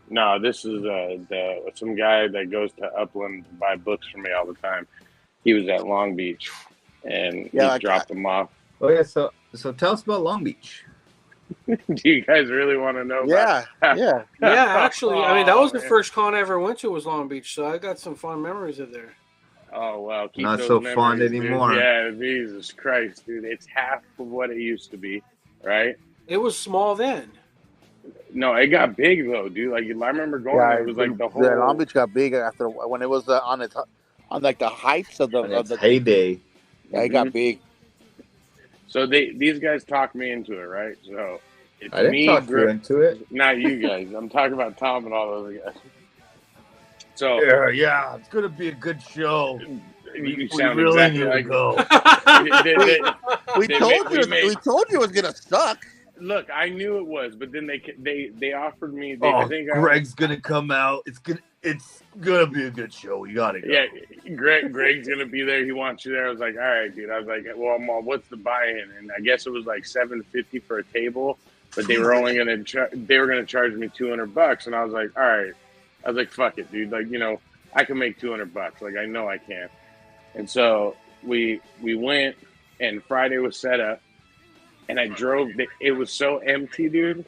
No, this is some guy that goes to Upland to buy books for me all the time. He was at Long Beach, and he dropped them off. Oh yeah, so tell us about Long Beach. Do you guys really want to know? Yeah. Actually, I mean, that was the first con I ever went to was Long Beach, so I got some fond memories of there. Oh well, keep not those so memories, fond anymore. Dude. Yeah, Jesus Christ, dude, it's half of what it used to be, right? It was small then. No, it got big though, dude. Like, I remember going. Yeah, it was like the whole. Yeah, Long Beach got big after when it was on like the heights of the heyday. Yeah, it got big. So these guys talked me into it, right? So it's I didn't talk you into it. Not you guys. I'm talking about Tom and all those guys. So yeah, it's gonna be a good show. You sound really exactly like go. We told you it was gonna suck. Look, I knew it was, but then they offered me. Greg's gonna come out. It's gonna be a good show. You gotta go. Yeah, Greg's gonna be there. He wants you there. I was like, all right, dude. I was like, well, what's the buy-in? And I guess it was like $750 for a table, but they were only gonna charge me $200. And I was like, all right. I was like, fuck it, dude. Like, I can make $200. Like, I know I can. And so we went, and Friday was set up. And I drove. It was so empty, dude.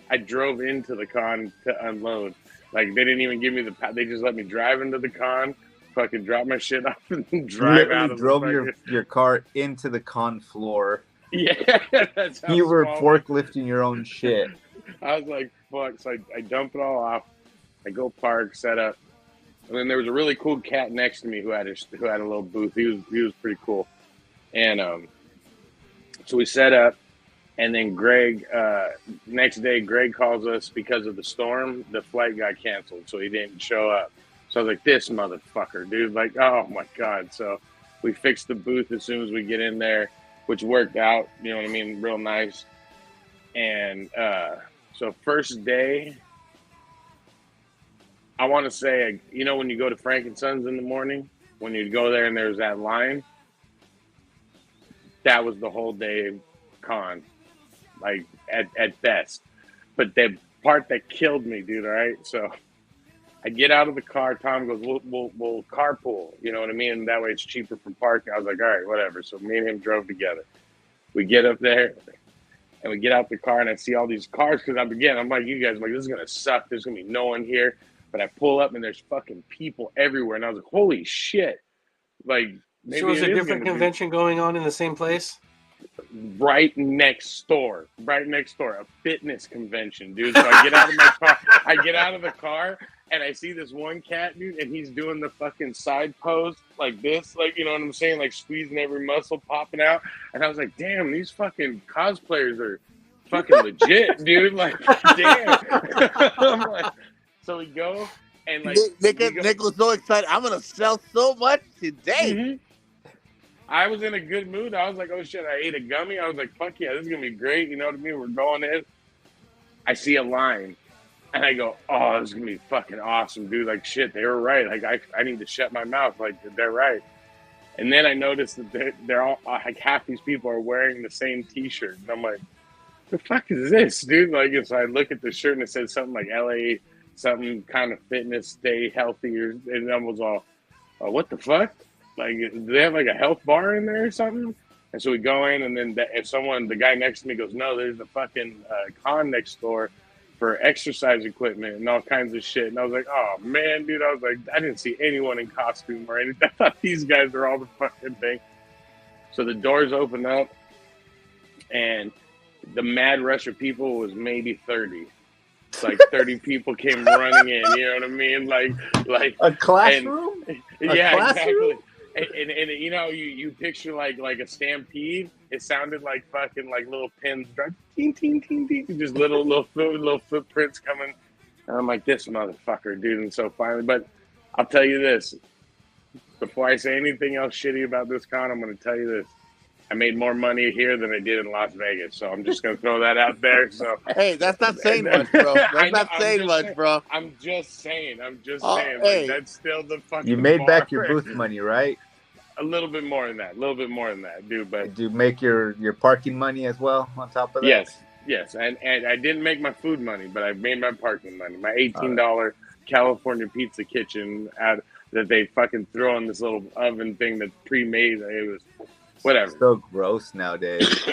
I drove into the con to unload. Like, they didn't even give me they just let me drive into the con, fucking drop my shit off, and then drive out of drove your car into the con floor. Yeah, that's how you were forklifting your own shit. I was like, fuck. So I dump it all off. I go park, set up, and then there was a really cool cat next to me who had a little booth. He was pretty cool, and so we set up, and then next day, Greg calls us because of the storm. The flight got canceled, so he didn't show up. So I was like, this motherfucker, dude. Like, oh, my God. So we fixed the booth as soon as we get in there, which worked out, you know what I mean, real nice. And so first day, I want to say, when you go to Frank & Sons in the morning, when you go there and there's that line, that was the whole day con, like at best. But the part that killed me, dude, all right? So I get out of the car. Tom goes, we'll carpool. You know what I mean? And that way it's cheaper from parking. I was like, all right, whatever. So me and him drove together. We get up there, and we get out the car, and I see all these cars. Because I'm like, you guys, I'm like, this is going to suck. There's going to be no one here. But I pull up, and there's fucking people everywhere. And I was like, holy shit. Like, maybe so was a different convention going on in the same place? Right next door, a fitness convention, dude. So I get out of my car, and I see this one cat, dude, and he's doing the fucking side pose like this, like, you know what I'm saying, like squeezing every muscle popping out. And I was like, damn, these fucking cosplayers are fucking legit, dude. Like, damn. I'm like, so we go, and like Nick was so excited. I'm gonna sell so much today. Mm-hmm. I was in a good mood. I was like, oh shit, I ate a gummy. I was like, fuck yeah, this is gonna be great. You know what I mean? We're going in. I see a line, and I go, oh, this is gonna be fucking awesome, dude. Like, shit, they were right. Like, I need to shut my mouth. Like, they're right. And then I noticed that they're all, like, half these people are wearing the same T-shirt. And I'm like, the fuck is this, dude? Like, so I look at the shirt, and it says something like LA, something kind of fitness, stay healthy, and I was all, oh, what the fuck? Like, do they have like a health bar in there or something? And so we go in, and then the guy next to me goes, no, there's a fucking con next door for exercise equipment and all kinds of shit. And I was like, oh man, dude, I was like, I didn't see anyone in costume or anything. I thought these guys are all the fucking thing. So the doors open up, and the mad rush of people was maybe 30. It's like 30 people came running in. You know what I mean? Like A classroom? Yeah, classroom? exactly. And you know, you picture like a stampede. It sounded like fucking like little pins, teen, teen, teen, teen, just little footprints coming. And I'm like, this motherfucker, dude. And so finally, but I'll tell you this: before I say anything else shitty about this con, I'm going to tell you this: I made more money here than I did in Las Vegas. So I'm just going to throw that out there. So Hey, that's not saying much, bro. That's not saying much, bro. I'm just saying. Hey. Like, that's still the fucking. You made bar. back your booth money, right? A little bit more than that. Dude. But Did you make your parking money as well on top of that? Yes. And I didn't make my food money, but I made my parking money. My $18 California pizza kitchen out that they fucking throw in this little oven thing that's pre-made. It was whatever. So gross nowadays.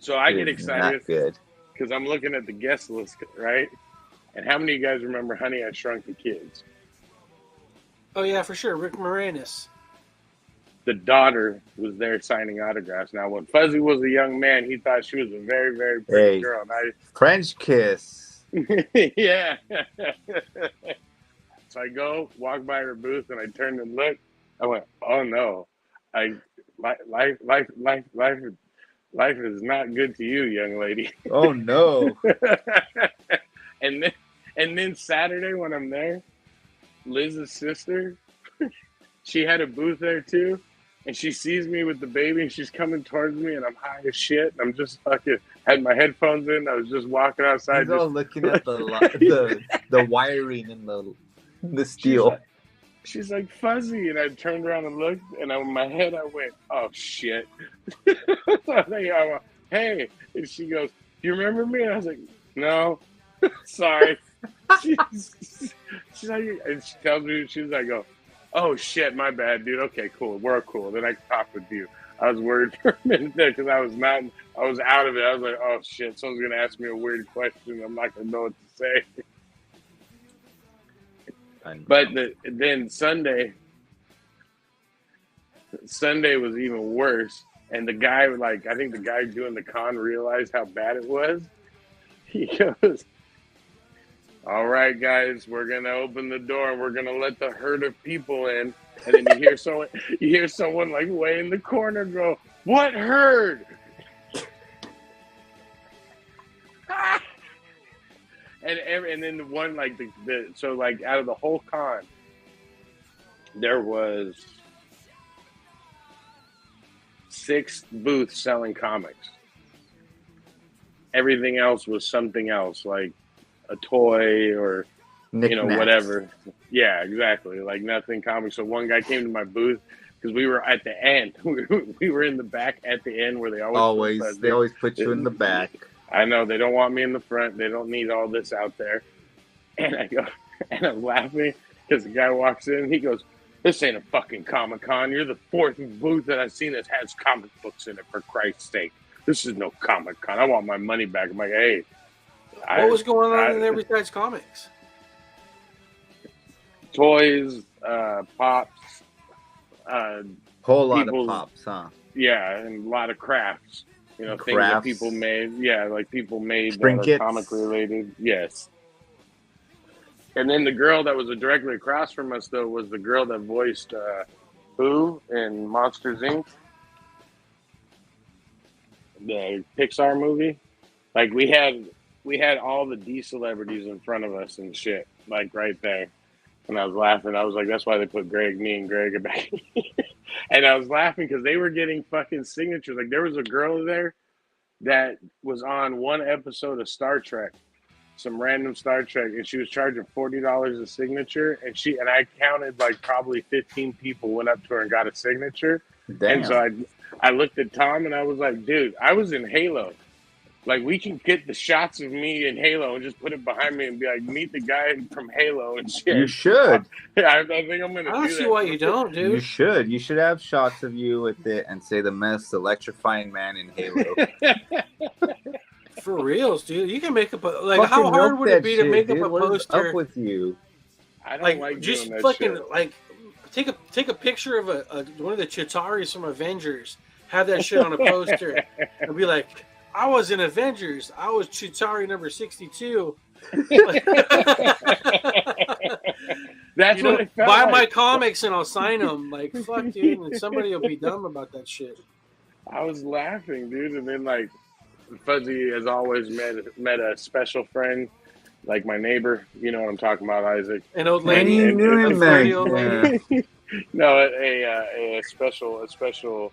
So I get excited because I'm looking at the guest list, right? And how many of you guys remember Honey, I Shrunk the Kids? Oh yeah, for sure. Rick Moranis. The daughter was there signing autographs. Now, when Fuzzy was a young man, he thought she was a very, very pretty girl. And French kiss. Yeah. So I go, walk by her booth, and I turned and looked. I went, oh no, life is not good to you, young lady. Oh no. And then Saturday when I'm there, Liz's sister, she had a booth there too. And she sees me with the baby, and she's coming towards me, and I'm high as shit. And I'm just fucking had my headphones in. I was just walking outside. He's all looking at the wiring and the steel. She's like Fuzzy, and I turned around and looked, and in my head I went, "Oh shit!" I went, hey, and she goes, "Do you remember me?" And I was like, "No, sorry." She's like, and she tells me, she's like, "Oh shit, my bad, dude. Okay, cool. We're cool. Then I can talk with you." I was worried for a minute there because I was out of it. I was like, "Oh shit, someone's gonna ask me a weird question. I'm not gonna know what to say." But then Sunday was even worse. And the guy, I think the guy doing the con realized how bad it was. He goes, "All right, guys, we're gonna open the door and we're gonna let the herd of people in." And then you hear someone like way in the corner go, "What herd?" And then the one so out of the whole con, there was 6 booths selling comics. Everything else was something else, like a toy or whatever. Yeah, exactly. Like nothing comics. So one guy came to my booth because we were at the end. We were in the back at the end where they always put you in the back. I know they don't want me in the front. They don't need all this out there. And I go, and I'm laughing because the guy walks in. He goes, "This ain't a fucking Comic-Con. You're the 4th booth that I've seen that has comic books in it, for Christ's sake. This is no Comic-Con. I want my money back." I'm like, "Hey." What was going on in there besides comics? Toys, pops. Whole lot of pops, huh? Yeah, and a lot of crafts. Things that people made. Yeah, like people made that are comic related. Yes. And then the girl that was directly across from us, though, was the girl that voiced Boo in Monsters, Inc., the Pixar movie. Like, we had all the D celebrities in front of us and shit, like right there. And I was laughing. I was like, that's why they put me and Greg back. And I was laughing because they were getting fucking signatures. Like, there was a girl there that was on one episode of Star Trek, some random Star Trek, and she was charging $40 a signature. And I counted probably 15 people went up to her and got a signature. Damn. And so I looked at Tom and I was like, dude, I was in Halo. Like, we can get the shots of me in Halo and just put it behind me and be like, meet the guy from Halo and shit. You should. I think I'm going to do that. I don't see why you don't, dude. You should. You should have shots of you with it and say the most electrifying man in Halo. For reals, dude. You can make up how hard would it be to make up a poster? What's up with you? I don't like just doing that fucking shit. take a picture of one of the Chitaris from Avengers. Have that shit on a poster and be like, I was in Avengers. I was Chitauri number 62. That's You know, what it felt buy like. my comics and I'll sign them. Like, fuck, dude. And somebody will be dumb about that shit. I was laughing, dude, and then like Fuzzy has always met a special friend, like my neighbor. You know what I'm talking about, Isaac? An old What are lady. you doing A back flirty old lady. there? No, a special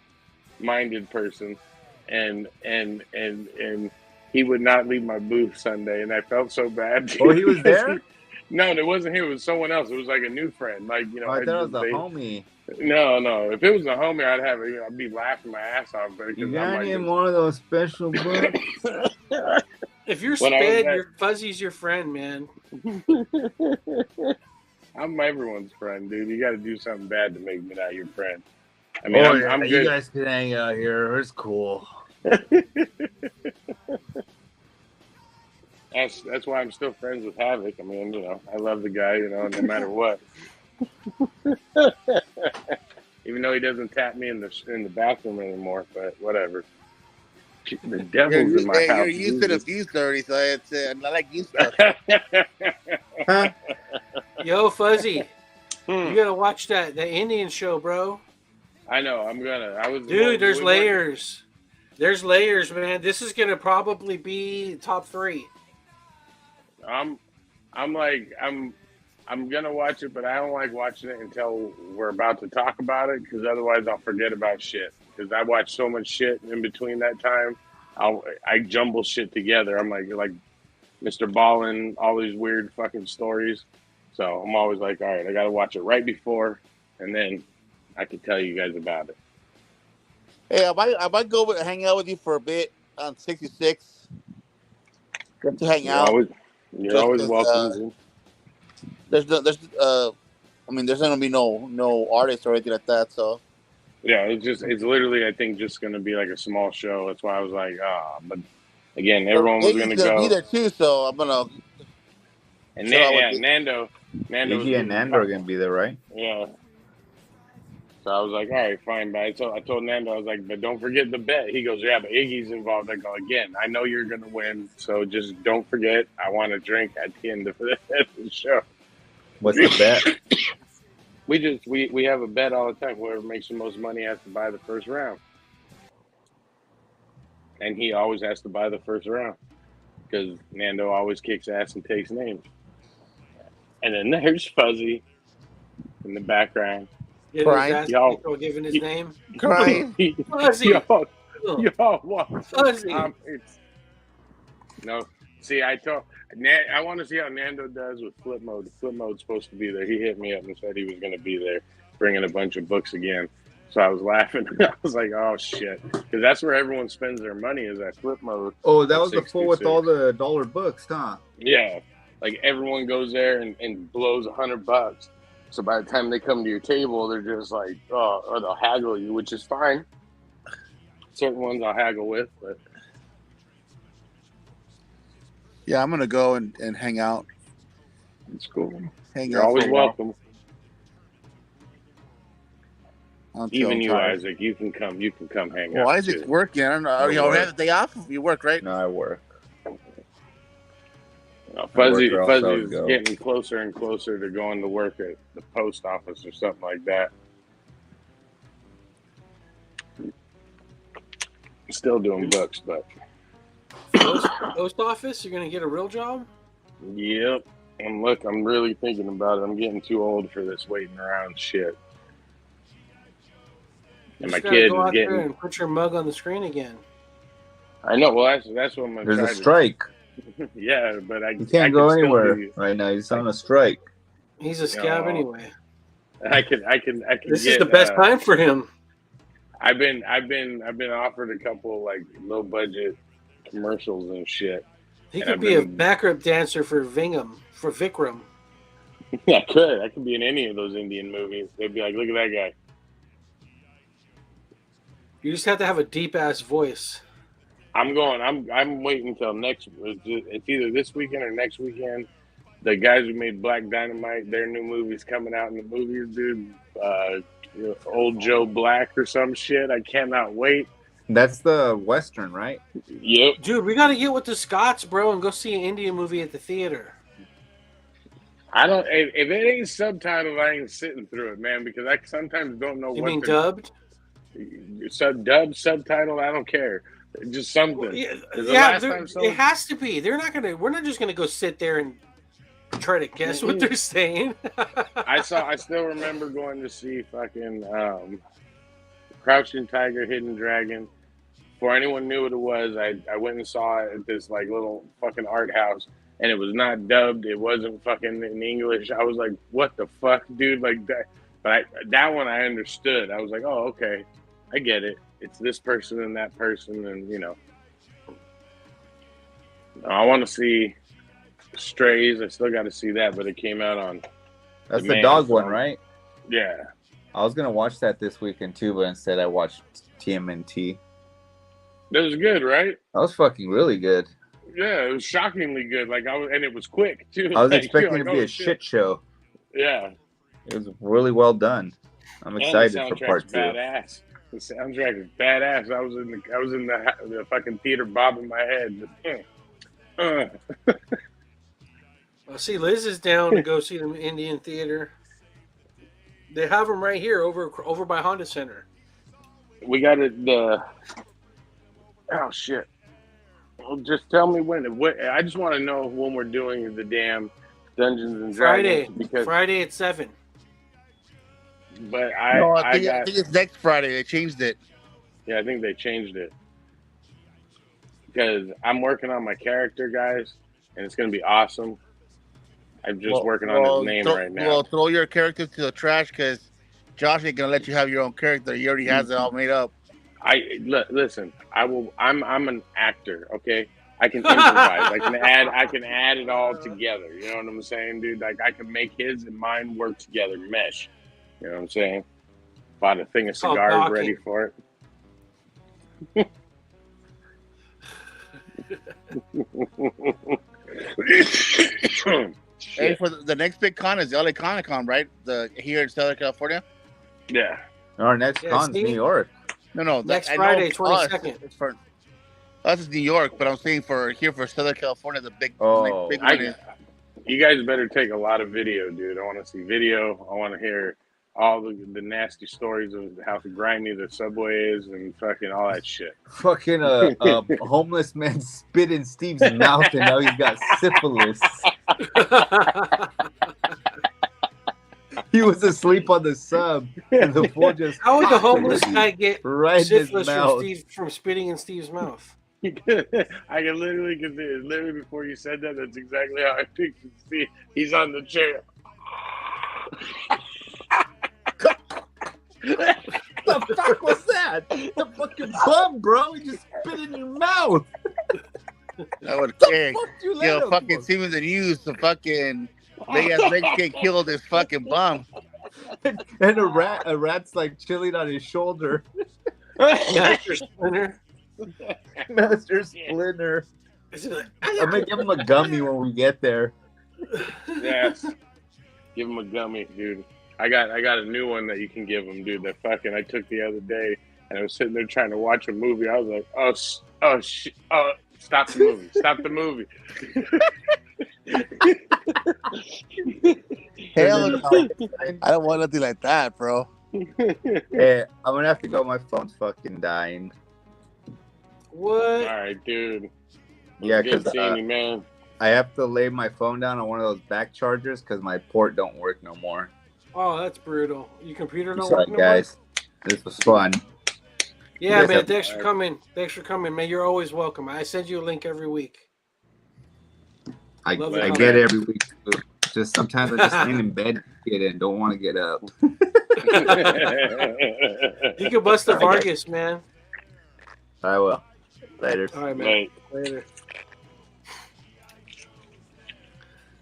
minded person, and he would not leave my booth Sunday, and I felt so bad. Dude, Oh, he was because there? No, it wasn't him. It was someone else. It was like a new friend. Like, you know, Oh, I thought it was a they- homie. No. If it was a homie, I'd be laughing my ass off. But You because got I'm any like, one of those special books? If you're When I was sped, at- your Fuzzy's your friend, man. I'm everyone's friend, dude. You got to do something bad to make me not your friend. I mean, Oh, I'm you good. guys can hang out here. It's cool. That's why I'm still friends with Havoc. I mean, you know, I love the guy, you know, no matter what. Even though he doesn't tap me in the bathroom anymore, but whatever. The devil's in my house. You're used to the views dirty, so it's I like you stuff. Huh? Yo, Fuzzy, you gotta watch the Indian show, bro. I know. I'm gonna. Dude, there's layers. There's layers, man. This is gonna probably be top 3. I'm gonna watch it, but I don't like watching it until we're about to talk about it, because otherwise I'll forget about shit. Because I watch so much shit in between that time, I jumble shit together. I'm like Mr. Ballin, all these weird fucking stories. So I'm always like, all right, I gotta watch it right before, and then I can tell you guys about it. Hey, I might go hang out with you for a bit on 66. Get to hang out. You're Just always 'cause, welcome. There's I mean, there's not gonna be no artists or anything like that. So Yeah, it's literally, I think, just gonna be like a small show. That's why I was like, but again, everyone was gonna Iggy's go. be there too. So I'm gonna. And chill out with Iggy. Nando Iggy and Nando are gonna be there, right? Yeah. So I was like, all right, fine. But I told Nando, I was like, but don't forget the bet. He goes, yeah, but Iggy's involved. I go, again, I know you're gonna win, so just don't forget. I want a drink at the end of the show. What's the bet? We have a bet all the time. Whoever makes the most money has to buy the first round, and he always has to buy the first round because Nando always kicks ass and takes names. And then there's Fuzzy in the background. Crying. Y'all giving his name. Crying. Fuzzy. Yo, what? Fuzzy. No, see, I want to see how Nando does with flip mode. Flip mode's supposed to be there. He hit me up and said he was going to be there, bringing a bunch of books again. So I was laughing. I was like, oh shit, because that's where everyone spends their money, is at flip mode. Oh, that was the 66. full with all the dollar books, huh? Yeah, like everyone goes there and blows $100. So by the time they come to your table, they're just like, oh, or they'll haggle you, which is fine. Certain ones I'll haggle with, but Yeah, I'm gonna go and hang out. it's cool. Hang You're out. always for a while welcome. until Even I'm you, tired. Isaac, you can come hang Well, out. Isaac's too. working. I don't know. You already have the day off. You work, right? No, I work. Fuzzy I work or else I would is go. getting closer and closer to going to work at the post office or something like that. Still doing books, but Post office? You're gonna get a real job? yep. And look, I'm really thinking about it. I'm getting too old for this waiting around shit. You And just my gotta kid go is out there getting. and put your mug on the screen again. I know. Well, that's what I'm gonna There's try a strike. to. Yeah, but You can't go anywhere right now. He's on a strike. He's a scab No. anyway. I can. This get, is the best time for him. I've been offered a couple like low budget commercials and shit. He And could I've be a been- backup dancer for Vikram. I could be in any of those Indian movies. They'd be like, look at that guy. You just have to have a deep ass voice. I'm waiting until next. It's either this weekend or next weekend. The guys who made Black Dynamite, their new movie's coming out in the movies, dude. Old Joe Black or some shit. I cannot wait. That's the Western, right? Yep. Dude, we got to get with the Scots, bro, and go see an Indian movie at the theater. I don't. If it ain't subtitled, I ain't sitting through it, man. Because I sometimes don't know You what mean they're dubbed? Dub, subtitle. I don't care. Just something. Well, yeah, 'Cause the yeah, last time someone- it has to be. They're not gonna. We're not just gonna go sit there and try to guess what they're saying. I still remember going to see fucking Crouching Tiger, Hidden Dragon. Before anyone knew what it was, I went and saw it at this like little fucking art house, and it was not dubbed. It wasn't fucking in English. I was like, "What the fuck, dude?" Like that. But that one I understood. I was like, "Oh, okay, I get it. It's this person and that person, and you know." I want to see Strays. I still got to see that, but it came out on. That's the Demand, dog so- one, right? Yeah. I was gonna watch that this weekend too, but instead I watched TMNT. That was good, right? That was fucking really good. Yeah, it was shockingly good. Like and it was quick too. I was Like, expecting you're it to like, be oh, a shit show. Yeah, It was really well done. I'm and excited the for soundtrack's part 2. badass. The soundtrack is badass. I was in the fucking theater bobbing my head. Well, see, Liz is down to go see the Indian theater. They have them right here over by Honda Center. We got it. Oh shit! Well, just tell me when. What I just want to know when we're doing the damn Dungeons and Friday, Dragons because. Friday at 7. But I think it's next Friday. They changed it. Yeah, I think they changed it because I'm working on my character, guys, and it's gonna be awesome. I'm just working on his name right now. Well, throw your character to the trash because Josh ain't gonna let you have your own character. He already has it all made up. Listen. I will. I'm an actor. Okay, I can improvise. I can add it all together. You know what I'm saying, dude? Like I can make his and mine work together, mesh. You know what I'm saying? Bought a thing of cigars docking. ready for it. Hey, for the next big con is the LA Comic Con, right? Here in Southern California. Yeah. Our next con's see? New York. No, Next I know Friday, for us, 22nd. It's for us, it's New York, but I'm saying for Southern California, the big, Oh. big one is. You guys better take a lot of video, dude. I want to see video. I want to hear all the nasty stories of how grimy the subway is and fucking all that shit. Fucking a homeless man spit in Steve's mouth and now he's got syphilis. He was asleep on the sub and the fool just How would the homeless guy get right in his syphilis mouth. from spitting in Steve's mouth? I can literally get it. Literally before you said that, that's exactly how I pictured Steve. He's on the chair. The fuck was that? The fucking bum, bro. He just spit in your mouth. I would The kick. fuck you let Yo, him fucking for? Siemens and Hughes, the fucking big ass Mexican killed this fucking bum. And a rat's like chilling on his shoulder. Master Splinter. Master Splinter. Is it like, I'm gonna give him a gummy when we get there. Yes. Give him a gummy, dude. I got a new one that you can give him, dude. That fucking I took the other day, and I was sitting there trying to watch a movie. I was like, oh shit, stop the movie, stop the movie. Hell no. I don't want nothing like that, bro. Hey, I'm gonna have to go. My phone's fucking dying. what? All right, dude. Yeah, Good because seeing you, man. I have to lay my phone down on one of those back chargers because my port don't work no more. Oh, that's brutal. Your computer don't Sorry, work no more? guys. This was fun. Yeah, Yes, man. I'm- Thanks for coming. Thanks for coming, man. You're always welcome. I send you a link every week. I Love it. get it every week. Too. Just sometimes I just ain't in bed yet and don't want to get up. You can bust the Vargas, man. I will. Later. All right, man. Right. Later.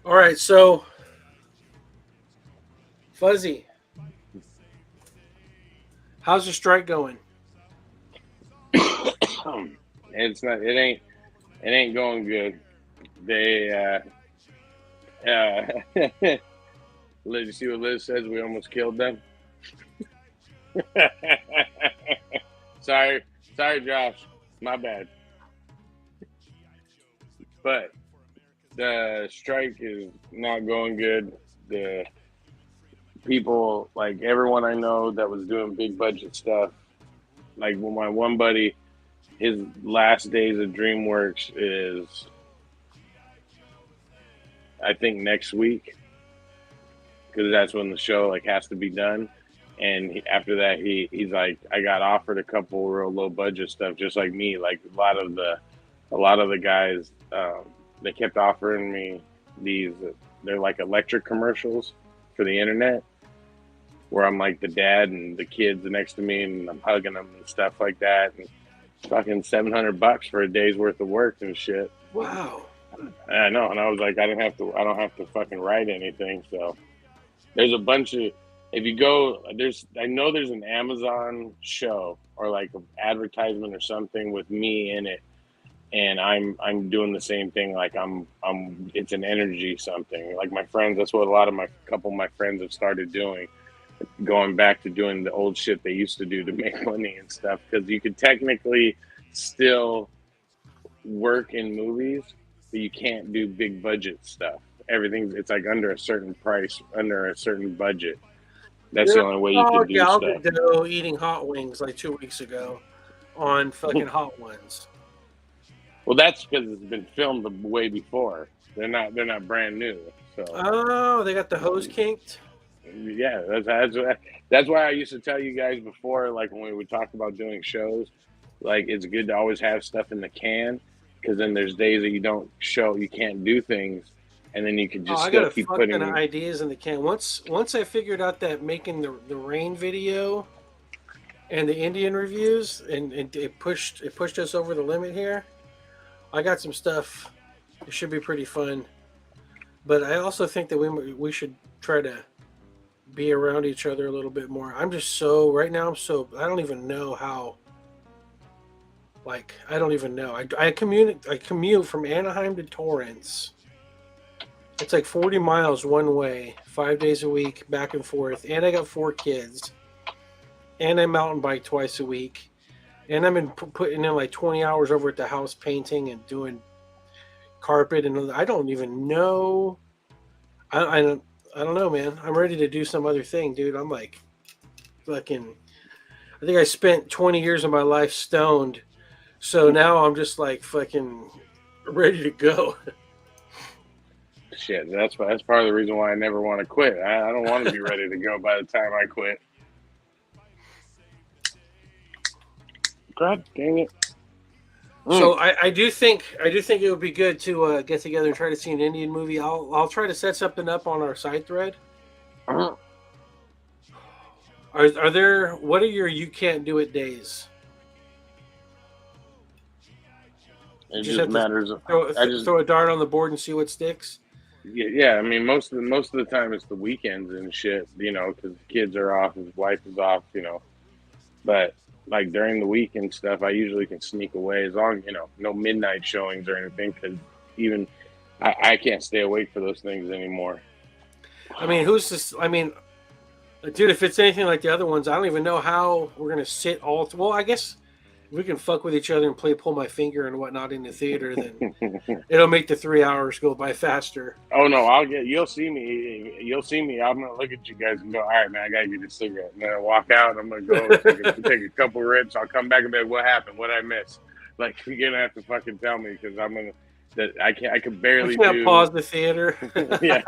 All right, so Fuzzy, how's the strike going? It's not. It ain't going good. They Liz, you see what Liz says? We almost killed them. Sorry Sorry, Josh. My bad. But the strike is not going good. The people, like everyone I know that was doing big budget stuff, like my one buddy, his last days of DreamWorks is, I think, next week, because that's when the show like has to be done. And after that, he's like, I got offered a couple real low budget stuff, just like me. Like a lot of the guys, they kept offering me these. They're like electric commercials for the internet, where I'm like the dad and the kids are next to me, and I'm hugging them and stuff like that. And fucking $700 for a day's worth of work and shit. Wow. I know, and I was like, I don't have to fucking write anything. So there's a bunch of, if you go, I know there's an Amazon show or like an advertisement or something with me in it, and I'm doing the same thing. Like it's an energy something. Like my friends, that's what couple of my friends have started doing, going back to doing the old shit they used to do to make money and stuff. Because you could technically still work in movies, but you can't do big budget stuff. It's like under a certain price, under a certain budget. That's the only way you can do Gal stuff. Gadot eating hot wings like 2 weeks ago on fucking Hot Ones. Well, that's because it's been filmed way before. They're not brand new. So. Oh, they got the hose kinked. Yeah, that's why I used to tell you guys before, like when we would talk about doing shows, like it's good to always have stuff in the can, because then there's days that you can't do things, and then you can just I got keep a putting fucking ideas in the can. Once I figured out that making the rain video and the Indian reviews, and it pushed us over the limit here. I got some stuff. It should be pretty fun, but I also think that we should try to be around each other a little bit more. Right now I don't even know how. Like, I don't even know. I commute from Anaheim to Torrance. It's like 40 miles one way, 5 days a week, back and forth. And I got 4 kids. And I mountain bike twice a week. And I've been putting in like 20 hours over at the house painting and doing carpet. And I don't even know. I don't know, man. I'm ready to do some other thing, dude. I'm like fucking. I think I spent 20 years of my life stoned. So now I'm just like fucking ready to go. shit. That's part of the reason why I never want to quit. I don't want to be ready to go by the time I quit. God dang it. So I do think it would be good to get together and try to see an Indian movie. I'll try to set something up on our side thread. Are there, what are your you can't do it days? It just matters. Throw a dart on the board and see what sticks. Yeah. I mean, most of the time it's the weekends and shit, because the kids are off, his wife is off, But like during the week and stuff, I usually can sneak away as long, no midnight showings or anything, because even I can't stay awake for those things anymore. I mean, who's this? I mean, dude, if it's anything like the other ones, I don't even know how we're gonna sit all. Well, I guess if we can fuck with each other and pull my finger and whatnot in the theater, then it'll make the 3 hours go by faster. Oh no, you'll see me. I'm gonna look at you guys and go, all right, man, I gotta get a cigarette. And then I walk out. I'm gonna go take a couple rips. I'll come back and be like, what happened? What I miss? Like, you're gonna have to fucking tell me, because I could barely pause the theater. Yeah.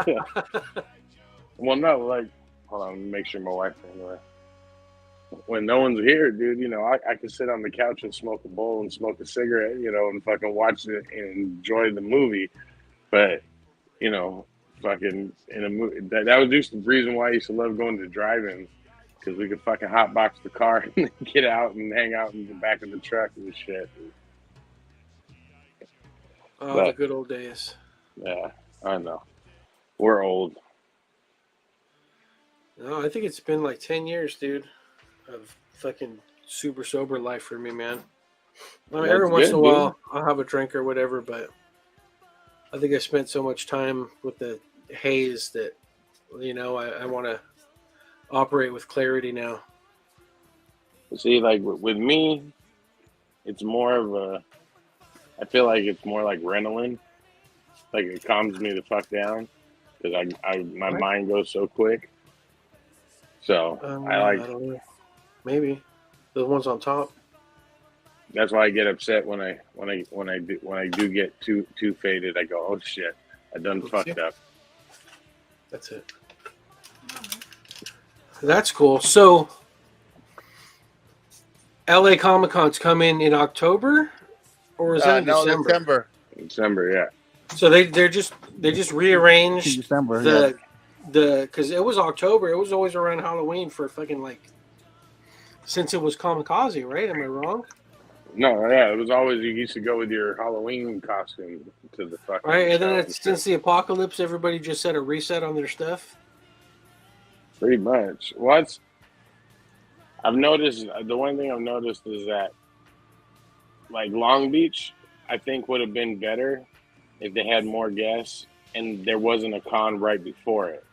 Well, no, like, hold on, let me make sure my wife anyway. When no one's here, dude, I can sit on the couch and smoke a bowl and smoke a cigarette, and fucking watch it and enjoy the movie. But, fucking in a movie, that was just the reason why I used to love going to drive-ins, because we could fucking hotbox the car and get out and hang out in the back of the truck and shit. Oh, the good old days. Yeah, I know. We're old. No, I think it's been like 10 years, dude, of fucking super sober life for me, man. I mean, every once in a while, I'll have a drink or whatever, but I think I spent so much time with the haze that, I want to operate with clarity now. See, like with me, it's more of a. I feel like it's more like Ritalin. Like it calms me the fuck down because my What? mind goes so quick. So I I like. don't know. Maybe the ones on top. That's why I get upset when I do get too faded. I go, oh shit, I done Let's see. fucked up. That's it. That's cool. So, LA Comic Con's coming in October, or is that in No, December? December. December, yeah. So they just rearranged December, the because it was October. It was always around Halloween for fucking like since it was Kamikaze, right? Am I wrong? No, yeah, it was always you used to go with your Halloween costume to the fucking Right, and show then and shit. since the apocalypse, everybody just set a reset on their stuff. Pretty much. I've noticed the one thing I've noticed is that like Long Beach, I think would have been better if they had more guests and there wasn't a con right before it.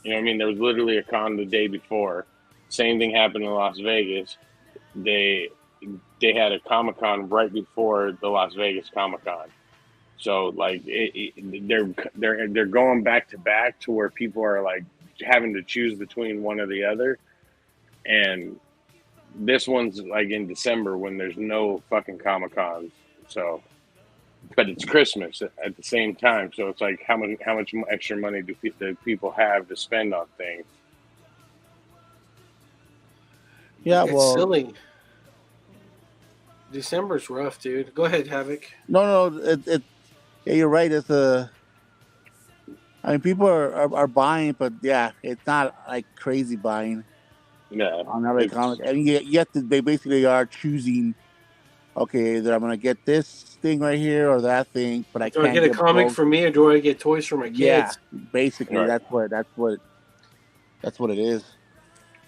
You know what I mean? There was literally a con the day before. Same thing happened in Las Vegas. They had a Comic-Con right before the Las Vegas Comic-Con. So like they're going back to back to where people are like having to choose between one or the other. And this one's like in December when there's no fucking Comic-Cons. So but it's Christmas at the same time, so it's like how much extra money do people have to spend on things? Yeah, It's well, silly. December's rough, dude. Go ahead, Havoc. no, yeah, you're right. I mean, people are buying, but yeah, it's not like crazy buying Yeah, on LA Comic. And yet they basically are choosing. Okay, either I'm gonna get this thing right here or that thing, but I Do I can't get a get comic both. for me, or do I get toys for my Yeah, kids? basically right. that's what it is.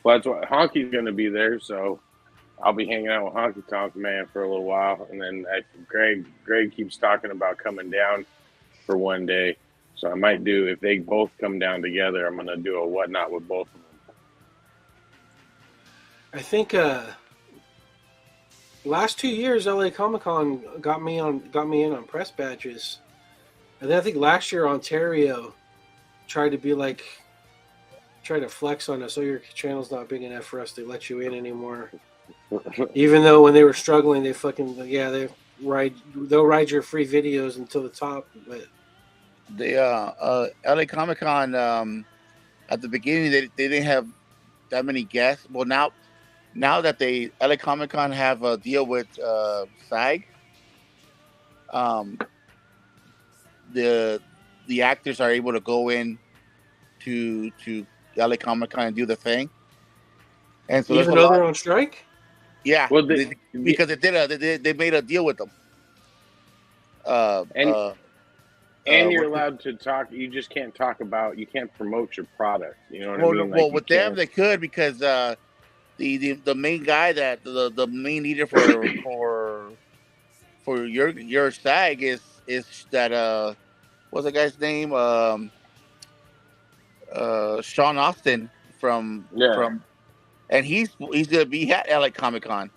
Well, that's what Honky's going to be there, so I'll be hanging out with Honky Tonk Man for a little while, and then Greg keeps talking about coming down for one day, so I might do if they both come down together. I'm going to do a whatnot with both of them. I think last 2 years, LA Comic Con got me in on press badges, and then I think last year Ontario tried to flex on us. Oh, your channel's not big enough for us to let you in anymore. Even though when they were struggling, they'll ride your free videos until the top. But The LA Comic Con at the beginning they didn't have that many guests. Well, now that LA Comic Con have a deal with SAG, the actors are able to go in to LA Comic Con and do the thing. And so even though they're on strike, yeah, Well, because they made a deal with them. And you're allowed to talk. You just can't talk about. You can't promote your product. You know what I mean? Well, with them they could because the main guy that the main leader for your SAG is that what's the guy's name? Sean Austin from, and he's gonna be at LA Comic Con.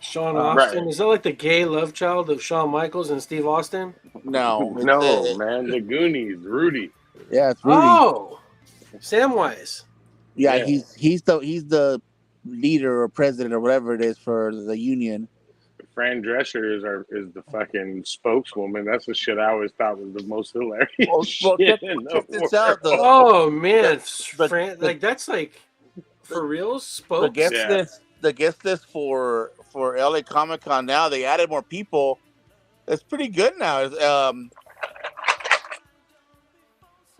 Sean Austin, right. is that like the gay love child of Shawn Michaels and Steve Austin? No, man, the Goonies, Rudy. Yeah, it's Rudy. Oh, Samwise. Yeah, he's the leader or president or whatever it is for the union. Fran Drescher is the fucking spokeswoman. That's the shit I always thought was the most hilarious shit in the world. Out, oh man, Fran, like that's like for real. Spokes. The guest list for LA Comic Con now, they added more people. It's pretty good now.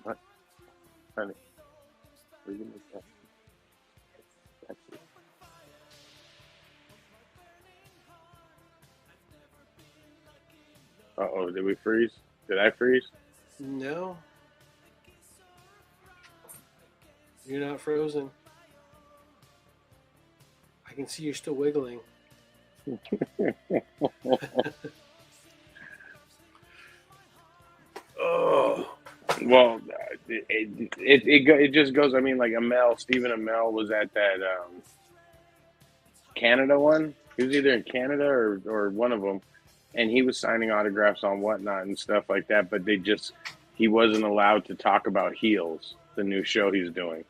What? Honey. Uh-oh, did we freeze? Did I freeze? No. You're not frozen. I can see you're still wiggling. Oh. Well, it just goes. I mean, like Stephen Amell was at that Canada one. He was either in Canada or one of them, and he was signing autographs on Whatnot and stuff like that. But he wasn't allowed to talk about Heels, the new show he's doing.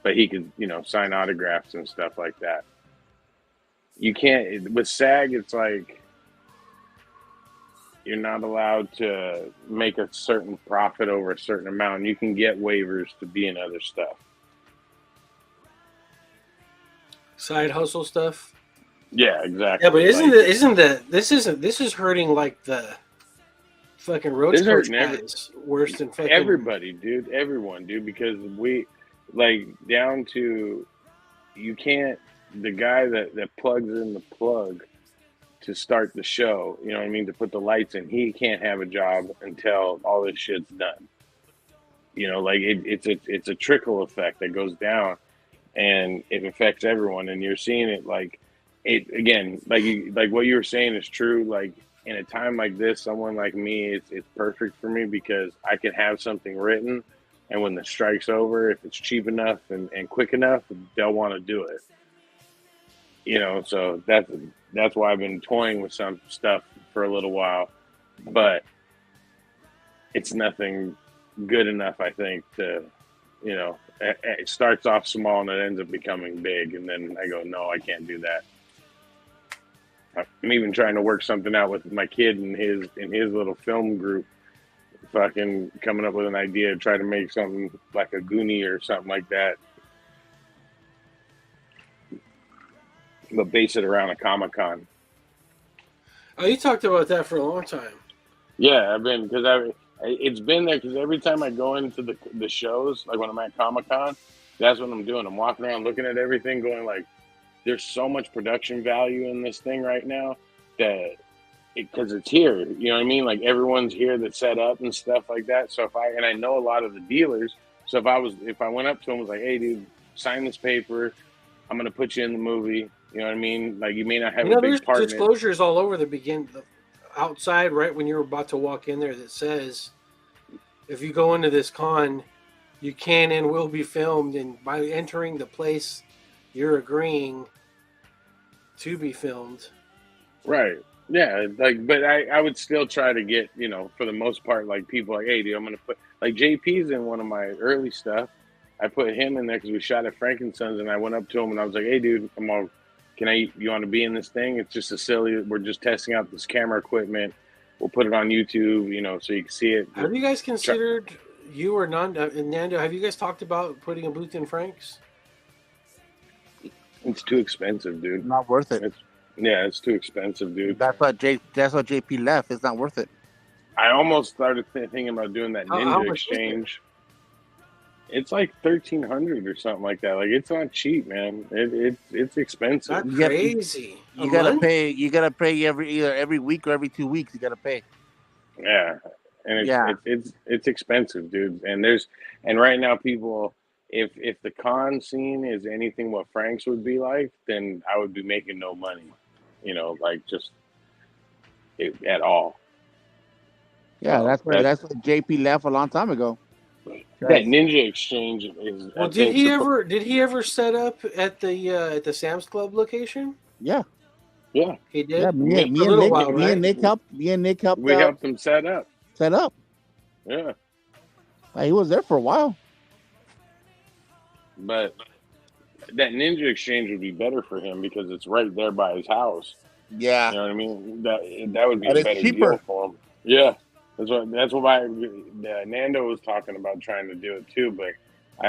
But he could, sign autographs and stuff like that. You can't with SAG. It's like you're not allowed to make a certain profit over a certain amount. You can get waivers to be in other stuff. Side hustle stuff. Yeah, exactly. Yeah, but this is hurting like the fucking roach coach guys worse than fucking everybody, dude. Everyone, dude, because we down to you can't the guy that plugs in the plug to start the show, you know what I mean, to put the lights in, he can't have a job until all this shit's done. It's a trickle effect that goes down, and it affects everyone. And you're seeing it like what you were saying is true. Like in a time like this, someone like me, it's perfect for me because I can have something written, and when the strike's over, if it's cheap enough and quick enough, they'll want to do it. So that's why I've been toying with some stuff for a little while, but it's nothing good enough, I think, to, it starts off small and it ends up becoming big. And then I go, no, I can't do that. I'm even trying to work something out with my kid and his little film group, fucking coming up with an idea to try to make something like a Goonie or something like that. But base it around a Comic-Con. Oh, you talked about that for a long time. Yeah, it's been there because every time I go into the shows, like when I'm at Comic-Con, that's what I'm doing. I'm walking around looking at everything going like, there's so much production value in this thing right now that because it's here, you know what I mean? Like everyone's here that's set up and stuff like that. So I know a lot of the dealers. So if I went up to them, was like, hey dude, sign this paper. I'm going to put you in the movie. You know what I mean? Like you may not have a big part in it. There's disclosures all over the outside, right when you're about to walk in there, that says if you go into this con, you can and will be filmed, and by entering the place, you're agreeing to be filmed. Right. Yeah. But I would still try to get, for the most part, like people like, hey, dude, I'm going to put like JP's in one of my early stuff. I put him in there because we shot at Frankenstein's, and I went up to him and I was like, hey, dude, you want to be in this thing? It's just we're just testing out this camera equipment. We'll put it on YouTube, so you can see it. Have you guys considered, you or Nando, have you guys talked about putting a booth in Frank's? It's too expensive, dude. Not worth it. It's too expensive, dude. That's what JP left. It's not worth it. I almost started thinking about doing that Ninja exchange. It's like $1,300 or something like that. Like it's not cheap, man. It's expensive. That's crazy. You gotta pay. You gotta pay either every week or every 2 weeks. You gotta pay. Yeah, and it's expensive, dude. And right now, people, if the con scene is anything what Frank's would be like, then I would be making no money. At all. Yeah, that's what JP left a long time ago. That Ninja exchange is. Well, did he ever set up at the Sam's Club location? Yeah. Yeah. He did. Yeah, me and Nick helped. We helped him set up. Yeah. He was there for a while. But that Ninja exchange would be better for him because it's right there by his house. Yeah. You know what I mean? That would be a better cheaper deal for him. Yeah. That's why Nando was talking about trying to do it too, but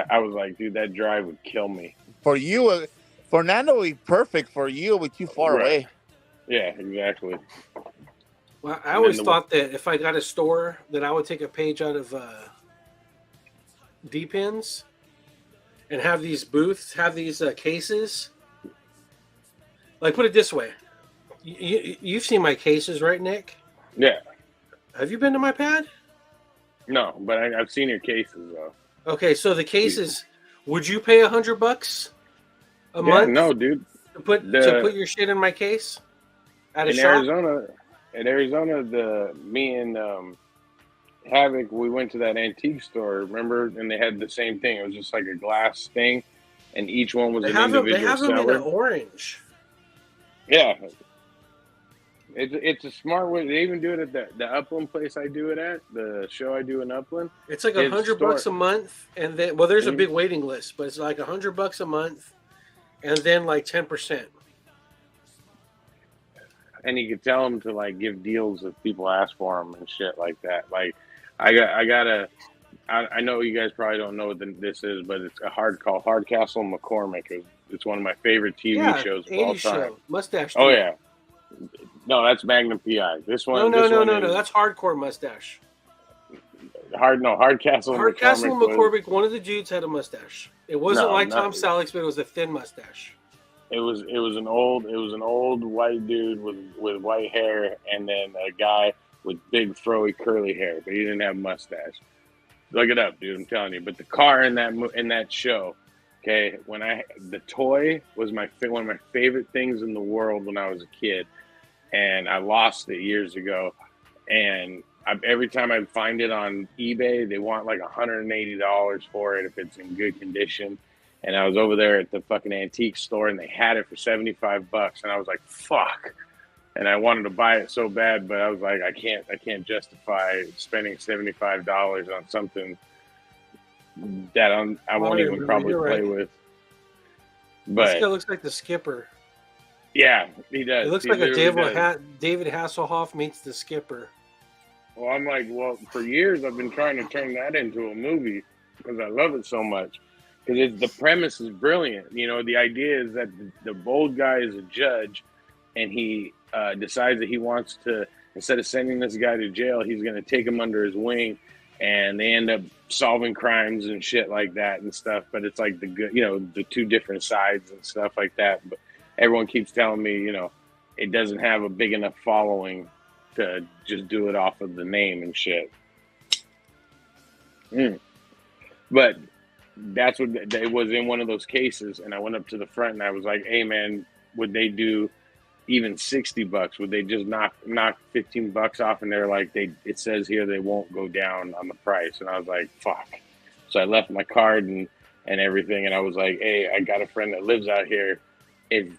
I was like, dude, that drive would kill me. For you, for Nando, it would be perfect. For you, it would be too far away. Yeah, exactly. Well, I always thought that if I got a store, that I would take a page out of D-Pins and have these booths, have these cases. Like, put it this way. You've seen my cases, right, Nick? Yeah. Have you been to my pad? No, but I've seen your cases though. Okay, so the cases, would you pay $100 a month? No, dude. To put your shit in my case at a shop? Arizona, me and Havoc, we went to that antique store. Remember, and they had the same thing. It was just like a glass thing, and each one was an individual seller. They have them in orange. Yeah, it's a smart way. They even do it at the Upland place I do it at, the show I do in Upland. It's like His $100 store. a month, and then there's a Mhm. big waiting list, but it's like $100 a month, and then like 10%. And you could tell them to like give deals if people ask for them and shit like that. Like, I know you guys probably don't know what this is, but it's a Hardcastle McCormick. It's one of my favorite TV Yeah, show of all 80s time. show, mustache. Oh dude. yeah, no, that's Magnum PI. This No, one, no, that's hardcore mustache. Hardcastle Hardcastle McCormick was. McCormick, one of the dudes had a mustache. It wasn't No, like not, Tom Selleck's, but it was a thin mustache. it was an old white dude with white hair, and then a guy with big froey curly hair, but he didn't have a mustache. Look it up, dude. I'm telling you. But the car in that show, okay, the toy was one of my favorite things in the world when I was a kid, and I lost it years ago. And every time I find it on eBay, they want like $180 for it if it's in good condition. And I was over there at the fucking antique store, and they had it for $75, and I was like, "Fuck!" And I wanted to buy it so bad, but I was like, I can't justify spending $75 on something that I won't even probably play with. But this guy looks like the Skipper. yeah, he does. It looks He like a literally David Hasselhoff meets the Skipper. Well, I'm like, for years I've been trying to turn that into a movie because I love it so much. Because the premise is brilliant. You know, the idea is that the bold guy is a judge, and he decides that he wants to, instead of sending this guy to jail, he's going to take him under his wing, and they end up solving crimes and shit like that and stuff. But it's like the two different sides and stuff like that. But everyone keeps telling me, it doesn't have a big enough following to just do it off of the name and shit. But that's what it was in one of those cases, and I went up to the front and I was like, "Hey man, would they do even $60? Would they just knock $15 off?" And they're like, it says here they won't go down on the price. And I was like, fuck. So I left my card and everything, and I was like, "Hey, I got a friend that lives out here. If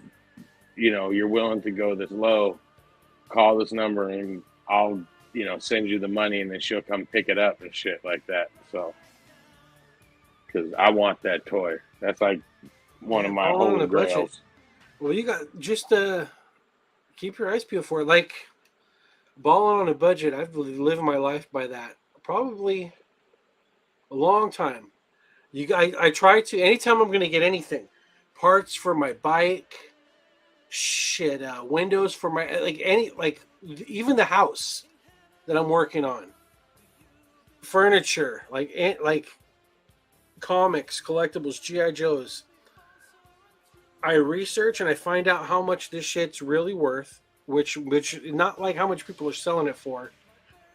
you're willing to go this low, call this number and I'll send you the money, and then she'll come pick it up and shit like that." So, because I want that toy. That's like one of my holy grails. Well, you got just keep your eyes peeled for it. Like, balling on a budget, I've lived my life by that. Probably a long time. I try to, anytime I'm going to get anything, parts for my bike, windows for my, even the house that I'm working on, furniture, like comics, collectibles, G.I. Joes. I research and I find out how much this shit's really worth, which not like how much people are selling it for,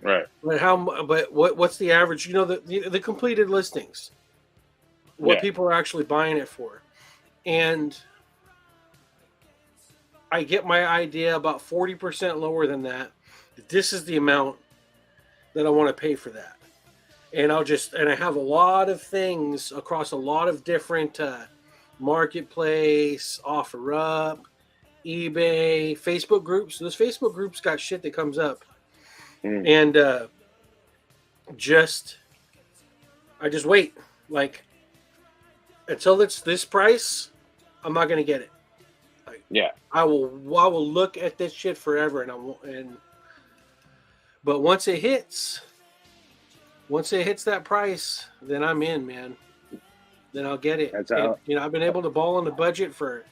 right? But what's the average? The completed listings, what people are actually buying it for, and I get my idea about 40% lower than that. This is the amount that I want to pay for that, and I have a lot of things across a lot of different. Marketplace, OfferUp, eBay, Facebook groups. Those Facebook groups got shit that comes up, and I just wait. Like, until it's this price, I'm not gonna get it. I will look at this shit forever, but once it hits that price, then I'm in, man. Then I'll get it. That's how, I've been able to ball on the budget for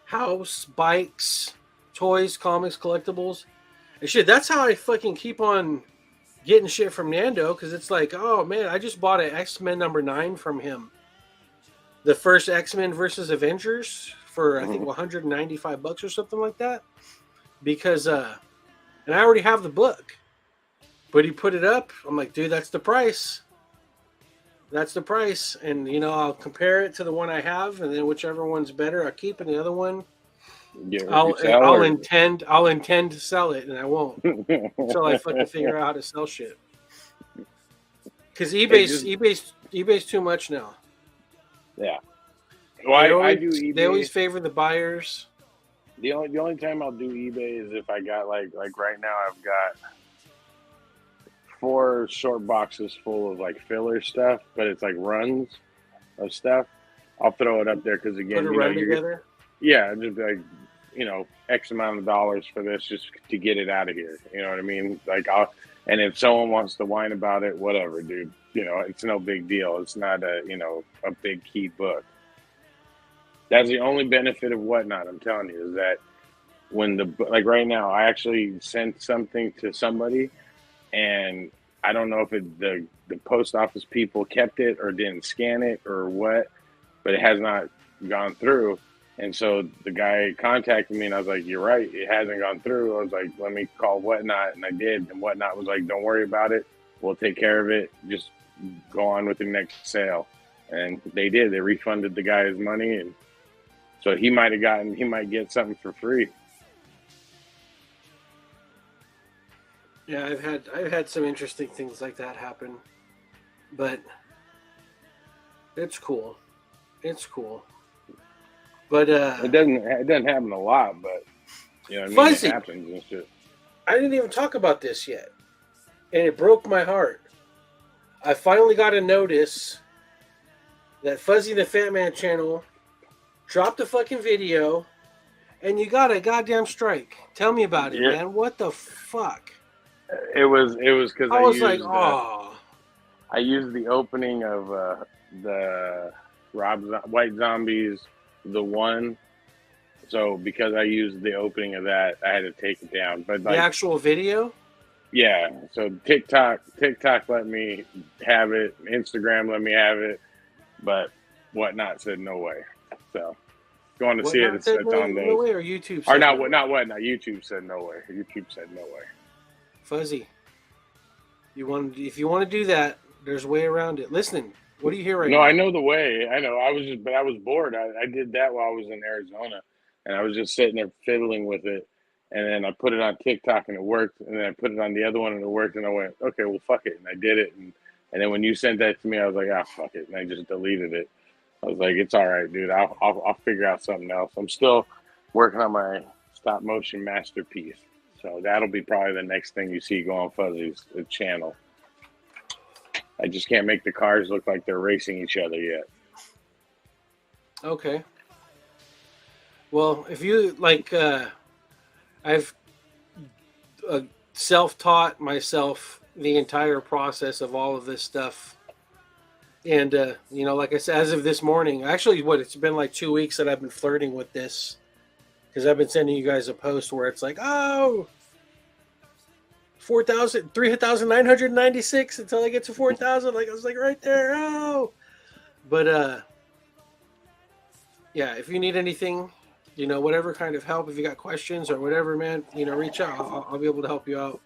house, bikes, toys, comics, collectibles, and shit. That's how I fucking keep on getting shit from Nando, because it's like, oh man, I just bought an X-Men #9 from him. The first X-Men versus Avengers for I think $195 or something like that. Because and I already have the book, but he put it up. I'm like, dude, that's the price. That's the price, and I'll compare it to the one I have, and then whichever one's better, I'll keep, and the other one, I'll intend to sell it, and I won't until I fucking figure out how to sell shit. Because eBay's too much now. Yeah, well, I do eBay. They always favor the buyers. The only time I'll do eBay is if I got like right now I've got 4 short boxes full of like filler stuff, but it's like runs of stuff. I'll throw it up there because Put again, a run together. yeah, just like X amount of dollars for this just to get it out of here. You know what I mean? Like and if someone wants to whine about it, whatever, dude. It's no big deal. It's not a big key book. That's the only benefit of Whatnot. I'm telling you is that when like right now, I actually sent something to somebody, and I don't know if the post office people kept it or didn't scan it or what, but it has not gone through. And so the guy contacted me, and I was like, "You're right, it hasn't gone through." I was like, "Let me call Whatnot," and I did. And Whatnot was like, "Don't worry about it. We'll take care of it. Just go on with the next sale." And they did. They refunded the guy his money, and so he might get something for free. Yeah, I've had some interesting things like that happen, but it's cool. It's cool. But It doesn't happen a lot, but what I mean, Fuzzy, it happens and shit. I didn't even talk about this yet, and it broke my heart. I finally got a notice that Fuzzy the Fat Man channel dropped a fucking video, and you got a goddamn strike. Tell me about it, Yeah. man. What the fuck? It was because I was like, oh. I used the opening of the White Zombies, the one. So because I used the opening of that, I had to take it down. But The actual video? Yeah. So TikTok let me have it. Instagram let me have it. But Whatnot said no way. So going to see it. It's on those. No way, or YouTube Or said not no way? not Whatnot. YouTube said no way. YouTube said no way. Fuzzy, if you want to do that, there's a way around it. Listen, what do you hear right now? No, I know the way. I know. I was bored. I did that while I was in Arizona, and I was just sitting there fiddling with it. And then I put it on TikTok and it worked. And then I put it on the other one and it worked. And I went, okay, well, fuck it. And I did it. And then when you sent that to me, I was like, fuck it. And I just deleted it. I was like, it's all right, dude. I'll figure out something else. I'm still working on my stop motion masterpiece. So that'll be probably the next thing you see go on Fuzzy's channel. I just can't make the cars look like they're racing each other yet. Okay. Well, if you like, I've self-taught myself the entire process of all of this stuff. And, like I said, as of this morning, actually, it's been like 2 weeks that I've been flirting with this. Because I've been sending you guys a post where it's like, 3,996 until I get to 4,000. Like, I was like right there. Oh, but yeah, if you need anything, whatever kind of help, if you got questions or whatever, man, reach out. I'll be able to help you out.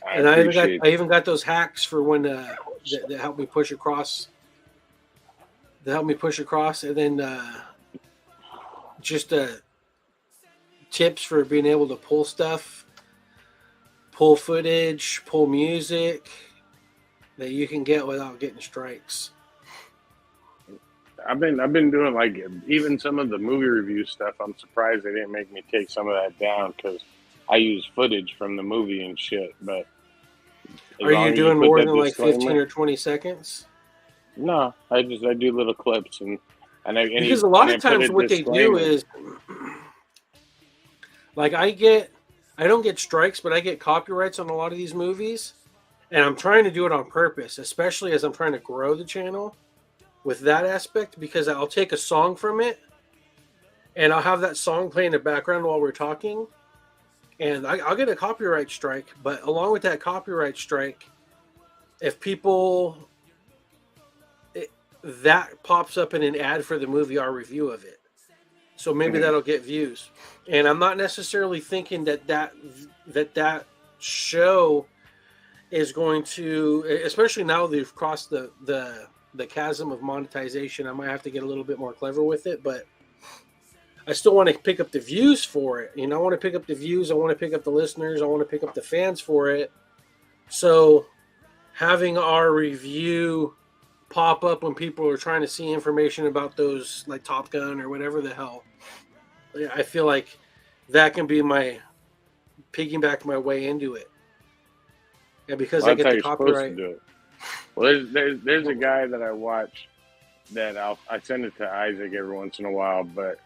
I even got those hacks for when that help me push across. That help me push across, and then just tips for being able to pull stuff, pull footage, pull music that you can get without getting strikes. I've been doing like even some of the movie review stuff. I'm surprised they didn't make me take some of that down because I use footage from the movie and shit. But are you doing more than like 15 or 20 seconds? No, I do little clips because a lot of times what they do is like I don't get strikes, but I get copyrights on a lot of these movies, and I'm trying to do it on purpose, especially as I'm trying to grow the channel with that aspect, because I'll take a song from it and I'll have that song play in the background while we're talking, and I'll get a copyright strike. But along with that copyright strike, if people that pops up in an ad for the movie, our review of it, so maybe that'll get views. And I'm not necessarily thinking that show is going to, especially now they've crossed the chasm of monetization. I might have to get a little bit more clever with it, but I still want to pick up the views for it. I want to pick up the views. I want to pick up the listeners. I want to pick up the fans for it. So having our review pop up when people are trying to see information about those, like Top Gun or whatever the hell, I feel like that can be my piggyback my way into it. And because Well, I that's get how the you're supposed to copyright. do it. Well, there's a guy that I watch that I send it to Isaac every once in a while, but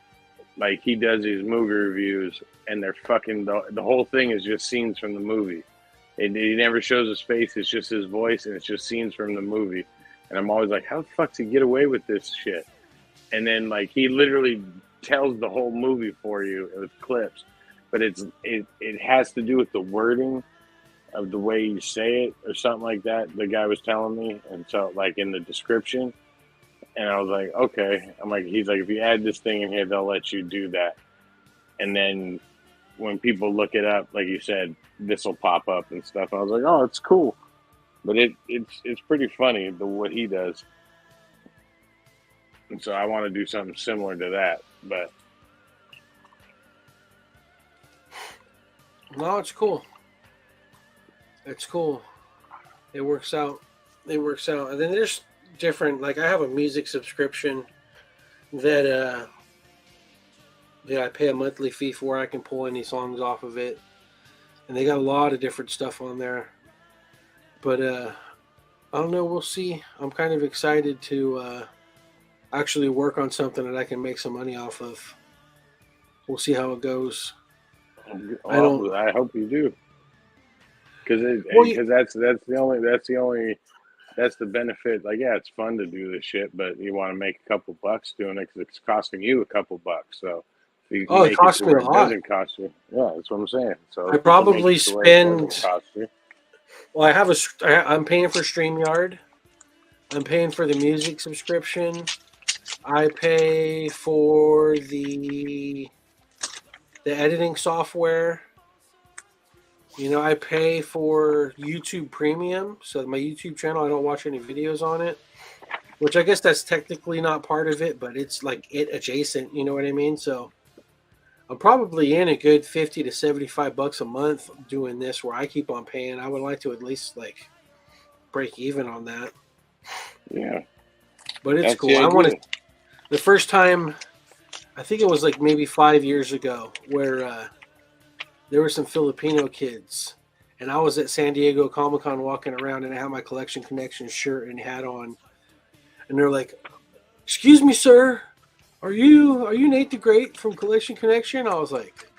like he does these movie reviews, and they're fucking the whole thing is just scenes from the movie. He never shows his face; it's just his voice, and it's just scenes from the movie. And I'm always like, how the fuck does he get away with this shit? And then like he literally tells the whole movie for you with clips, but it has to do with the wording of the way you say it or something like that. The guy was telling me, and so like in the description, and I was like, okay. I'm like, he's like, if you add this thing in here, they'll let you do that. And then when people look it up, like you said, this will pop up and stuff. I was like, oh, it's cool, but it's pretty funny what he does. And so I want to do something similar to that, but No, it's cool. It's cool. It works out. It works out. And then there's different. Like I have a music subscription that I pay a monthly fee for. I can pull any songs off of it, and they got a lot of different stuff on there. But I don't know. We'll see. I'm kind of excited to actually work on something that I can make some money off of. We'll see how it goes. I hope you do, because that's the benefit. Like, yeah, it's fun to do this shit, but you want to make a couple bucks doing it because it's costing you a couple bucks. So if you can It costs me a lot. Doesn't cost you. Yeah, that's what I'm saying. So I probably spend. Cost you. Well, I'm paying for StreamYard. I'm paying for the music subscription. I pay for the editing software. You know, I pay for YouTube Premium, so my YouTube channel, I don't watch any videos on it, which I guess that's technically not part of it, but it's like it adjacent, you know what I mean? So I'm probably in a good 50 to 75 bucks a month doing this where I keep on paying. I would like to at least like break even on that. Yeah. But it's cool. I want to, the first time, I think it was like maybe 5 years ago where there were some Filipino kids, and I was at San Diego Comic-Con walking around, and I had my Collection Connection shirt and hat on, and they're like, "Excuse me, sir, are you Nate the Great from Collection Connection?" I was like,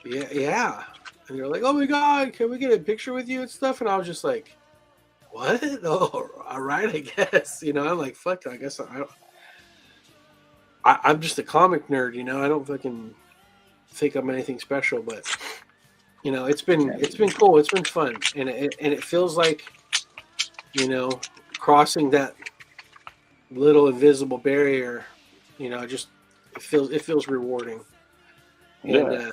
"Yeah," and they're like, "Oh my God, can we get a picture with you and stuff?" And I was just like, "What? Oh, all right, I guess." You know, I'm like, "Fuck, I guess I'm just a comic nerd." You know, I don't fucking think I'm anything special, but you know, it's been cool. It's been fun, and it feels like, you know, crossing that little invisible barrier. You know, just it feels rewarding. Yeah. And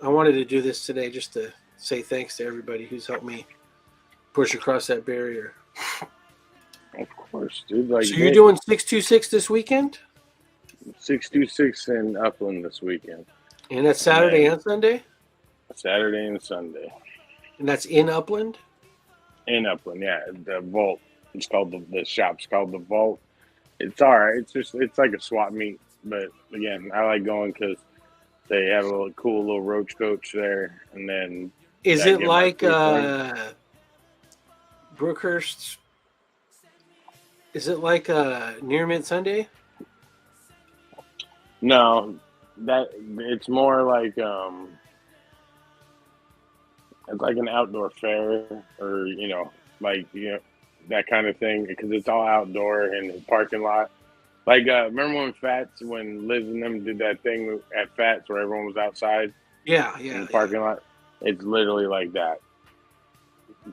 I wanted to do this today just to say thanks to everybody who's helped me push across that barrier. Of course, dude. Like, so you're doing 626 this weekend? 626 in Upland this weekend. And that's Saturday and Sunday? Saturday and Sunday. And that's in Upland? In Upland, yeah. The Vault. It's called the shop's called the Vault. It's all right. It's like a swap meet, but again, I like going because they have a cool little roach coach there, and then is it like Brookhurst? Is it like Near Mint Sunday? No, that it's more like it's like an outdoor fair, or that kind of thing, because it's all outdoor in the parking lot. Like remember when Liz and them did that thing at Fats where everyone was outside? Yeah, in the parking lot. It's literally like that.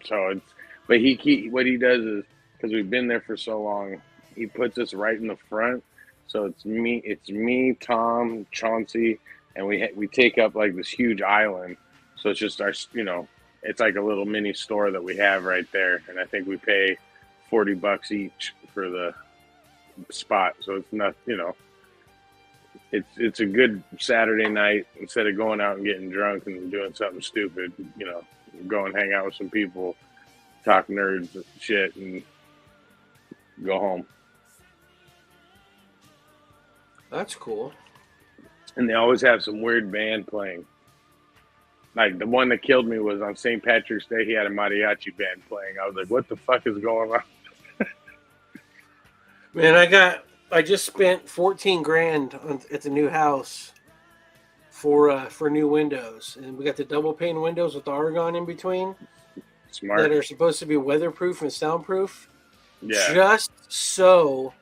So but what he does is, because we've been there for so long, he puts us right in the front. So it's me, Tom, Chauncey, and we take up like this huge island. So it's just it's like a little mini store that we have right there, and I think we pay $40 each for the spot. So it's not, it's a good Saturday night. Instead of going out and getting drunk and doing something stupid, go and hang out with some people, talk nerds shit, and go home. That's cool. And they always have some weird band playing. Like the one that killed me was on St. Patrick's Day. He had a mariachi band playing. I was like, "What the fuck is going on?" Man, I just spent 14 grand at the new house for new windows, and we got the double pane windows with the argon in between Smart. that are supposed to be weatherproof and soundproof, Yeah. just so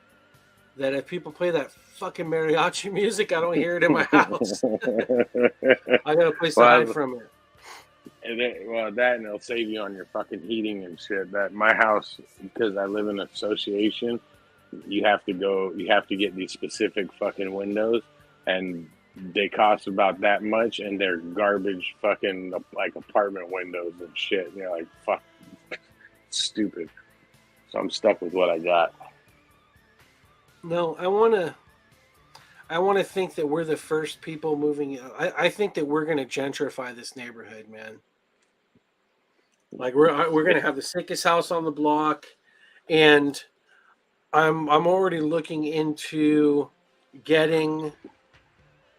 that if people play that fucking mariachi music, I don't hear it in my house. I got a place to hide from it. And that and it'll save you on your fucking heating and shit. That my house, because I live in an association, you have to get these specific fucking windows, and they cost about that much, and they're garbage fucking like apartment windows and shit. And you're like, fuck, stupid. So I'm stuck with what I got. No, I want to think that we're the first people moving. I think that we're going to gentrify this neighborhood, man. Like we're going to have the sickest house on the block, and I'm already looking into getting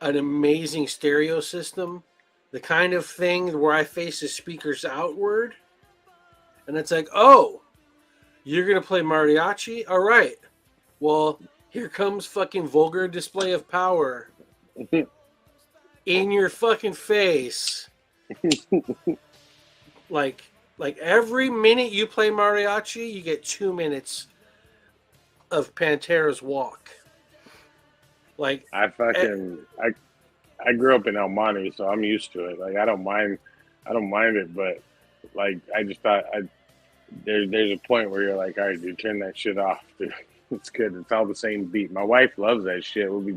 an amazing stereo system, the kind of thing where I face the speakers outward, and it's like, oh, you're going to play mariachi? All right. Well, here comes fucking vulgar display of power in your fucking face. like every minute you play mariachi, you get 2 minutes of Pantera's Walk. Like I grew up in El Monte, so I'm used to it. Like I don't mind it, but like I just thought there's a point where you're like, all right, dude, turn that shit off, dude. It's good. It's all the same beat. My wife loves that shit. We'll be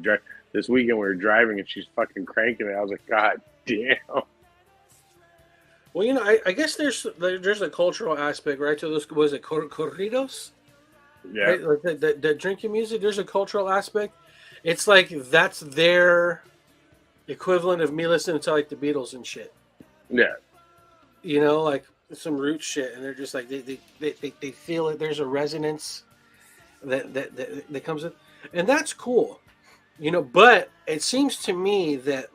this weekend. We were driving and she's fucking cranking it. I was like, God damn. Well, you know, I guess there's a cultural aspect, right? To those, was it corridos? Yeah. Right? Like the drinking music. There's a cultural aspect. It's like that's their equivalent of me listening to like the Beatles and shit. Yeah. You know, like some root shit, and they're just like they feel it. There's a resonance that comes in, and that's cool, you know. But it seems to me that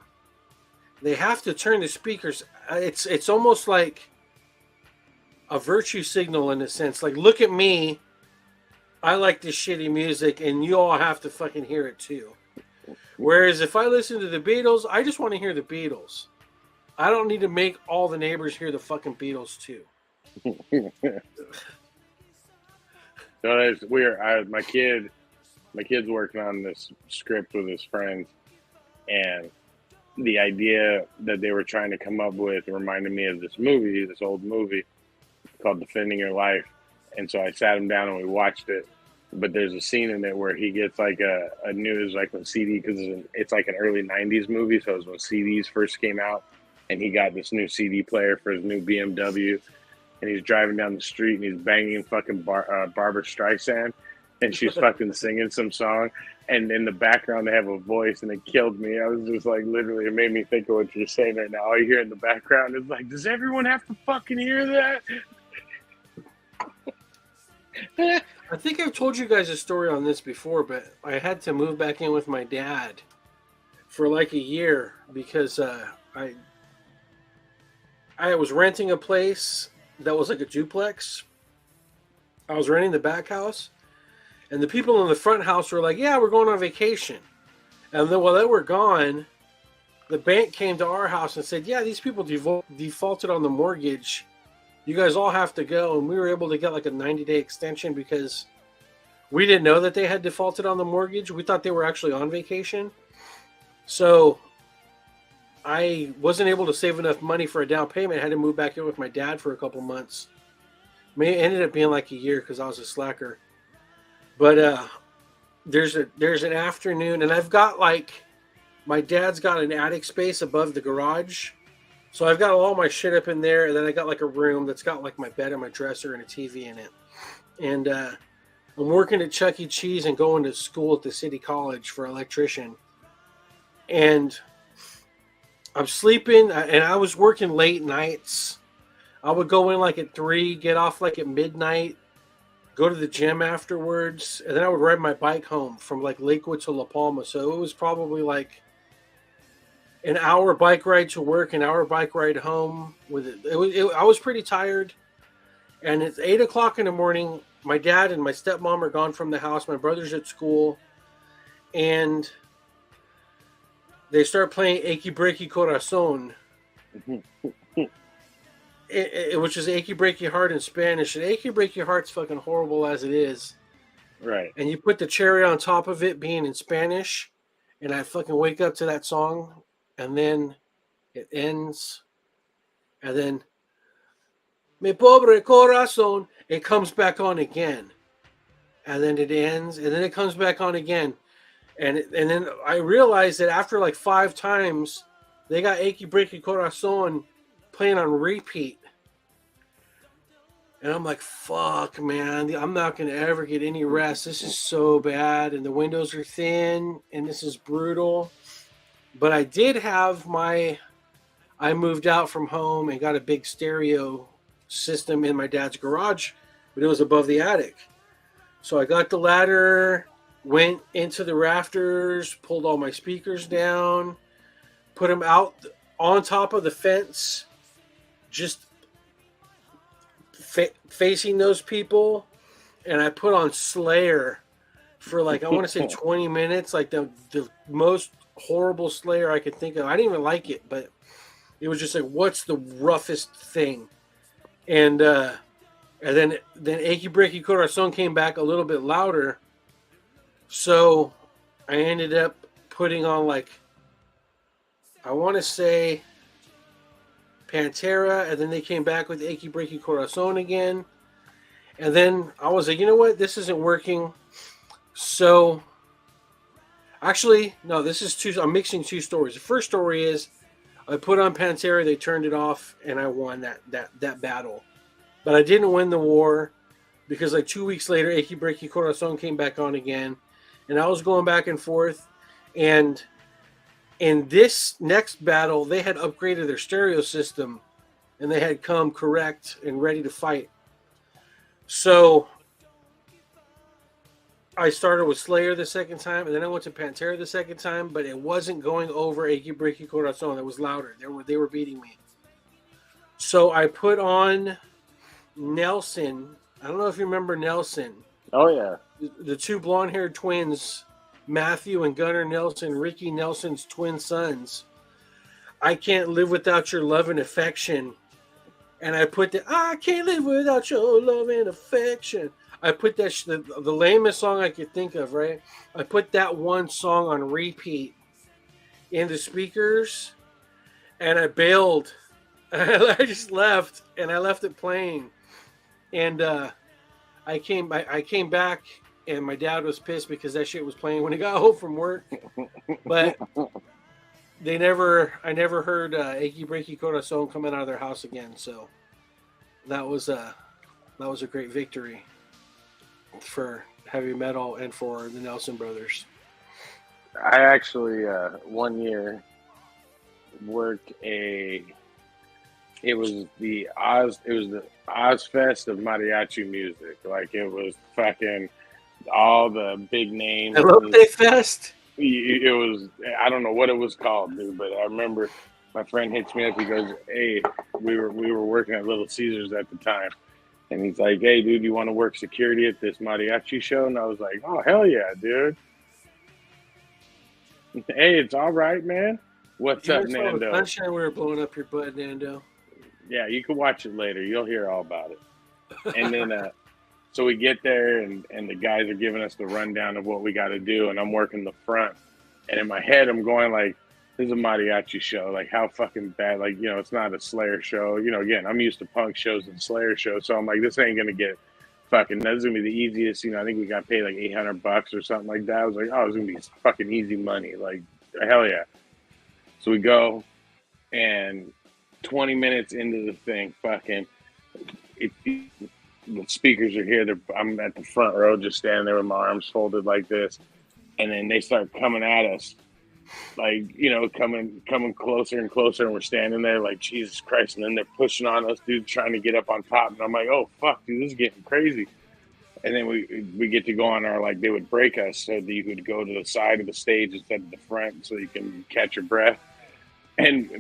they have to turn the speakers. It's almost like a virtue signal in a sense. Like, look at me, I like this shitty music, and you all have to fucking hear it too. Whereas if I listen to the Beatles, I just want to hear the Beatles. I don't need to make all the neighbors hear the fucking Beatles too. No, it's weird. My kid's working on this script with his friends, and the idea that they were trying to come up with reminded me of this old movie called Defending Your Life. And so I sat him down and we watched it. But there's a scene in it where he gets like a new, like when CD, because it's like an early 90s movie. So it was when CDs first came out, and he got this new CD player for his new BMW. And he's driving down the street and he's banging fucking Barbara Streisand, and she's fucking singing some song, and in the background they have a voice, and it killed me. I was just like, literally, it made me think of what you're saying right now. All you hear in the background is like, does everyone have to fucking hear that? I think I've told you guys a story on this before, but I had to move back in with my dad for like a year because I was renting a place that was like a duplex. I was renting the back house, and the people in the front house were like, yeah, we're going on vacation. And then while they were gone, the bank came to our house and said, yeah, these people defaulted on the mortgage. You guys all have to go. And we were able to get like a 90-day extension because we didn't know that they had defaulted on the mortgage. We thought they were actually on vacation. So I wasn't able to save enough money for a down payment. I had to move back in with my dad for a couple months. It ended up being like a year because I was a slacker. But there's an afternoon, and I've got like, my dad's got an attic space above the garage. So I've got all my shit up in there, and then I got like a room that's got like my bed and my dresser and a TV in it. And I'm working at Chuck E. Cheese and going to school at the city college for electrician. And I'm sleeping, and I was working late nights. I would go in like at 3, get off like at midnight, go to the gym afterwards, and then I would ride my bike home from like Lakewood to La Palma. So it was probably like an hour bike ride to work, an hour bike ride home. I was pretty tired, and it's 8 o'clock in the morning. My dad and my stepmom are gone from the house. My brother's at school, and they start playing "Achy Breaky Corazon," which is "Achy Breaky Heart" in Spanish. And "Achy Breaky Heart's" fucking horrible as it is. Right. And you put the cherry on top of it being in Spanish, and I fucking wake up to that song, and then it ends, and then "Mi pobre corazón," it comes back on again, and then it ends, and then it comes back on again, and then I realized that after like 5 times, they got "Achy Breaky Corazon" playing on repeat. And I'm like, fuck, man, I'm not going to ever get any rest. This is so bad. And the windows are thin, and this is brutal. But I did have I moved out from home and got a big stereo system in my dad's garage, but it was above the attic. So I got the ladder, went into the rafters, pulled all my speakers down, put them out on top of the fence, just facing those people, and I put on Slayer for like I want to say 20 minutes, like the most horrible Slayer I could think of. I didn't even like it, but it was just like, what's the roughest thing? And then "Achy Breaky Corazon" came back a little bit louder, so I ended up putting on like I want to say Pantera, and then they came back with "Achy Breaky Corazon" again. And then I was like, you know what? This isn't working. So, actually, no, I'm mixing 2 stories. The first story is I put on Pantera, they turned it off, and I won that battle. But I didn't win the war because like 2 weeks later, "Achy Breaky Corazon" came back on again. And I was going back and forth. And in this next battle, they had upgraded their stereo system, and they had come correct and ready to fight. So I started with Slayer the second time, and then I went to Pantera the second time, but it wasn't going over "Achy Breaky Corazon." It was louder. They were beating me. So I put on Nelson. I don't know if you remember Nelson. Oh yeah. The 2 blonde-haired twins, Matthew and Gunnar Nelson, Ricky Nelson's twin sons. "I Can't Live Without Your Love and Affection." And I put "I can't live without your love and affection." I put that the lamest song I could think of, right? I put that one song on repeat in the speakers, and I bailed. I just left, and I left it playing. And I came back, and my dad was pissed because that shit was playing when he got home from work. But I never heard "Achy Breaky Corazon" coming out of their house again. So that was a great victory for heavy metal and for the Nelson brothers. I actually one year worked it was the Ozfest of mariachi music. Like it was fucking all the big names. Elote Fest. It was, I don't know what it was called, dude, but I remember my friend hits me up. He goes, "Hey, we were working at Little Caesars at the time," and he's like, "Hey, dude, you want to work security at this mariachi show?" And I was like, "Oh, hell yeah, dude." Hey, it's all right, man. What's up, Nando? Sunshine, we were blowing up your butt, Nando. Yeah, you can watch it later. You'll hear all about it. And then, so we get there, and the guys are giving us the rundown of what we got to do, and I'm working the front. And in my head, I'm going like, this is a mariachi show. Like, how fucking bad? Like, you know, it's not a Slayer show. You know, again, I'm used to punk shows and Slayer shows, so I'm like, this ain't going to get fucking, that's going to be the easiest. You know, I think we got paid like $800 or something like that. I was like, oh, it's going to be fucking easy money. Like, hell yeah. So we go, and 20 minutes into the thing, fucking, the speakers are here. I'm at the front row, just standing there with my arms folded like this, and then they start coming at us, like, you know, coming closer and closer, and we're standing there like, Jesus Christ, and then they're pushing on us, dude, trying to get up on top, and I'm like, oh fuck, dude, this is getting crazy. And then we get to go on our, like, they would break us so that you could go to the side of the stage instead of the front so you can catch your breath.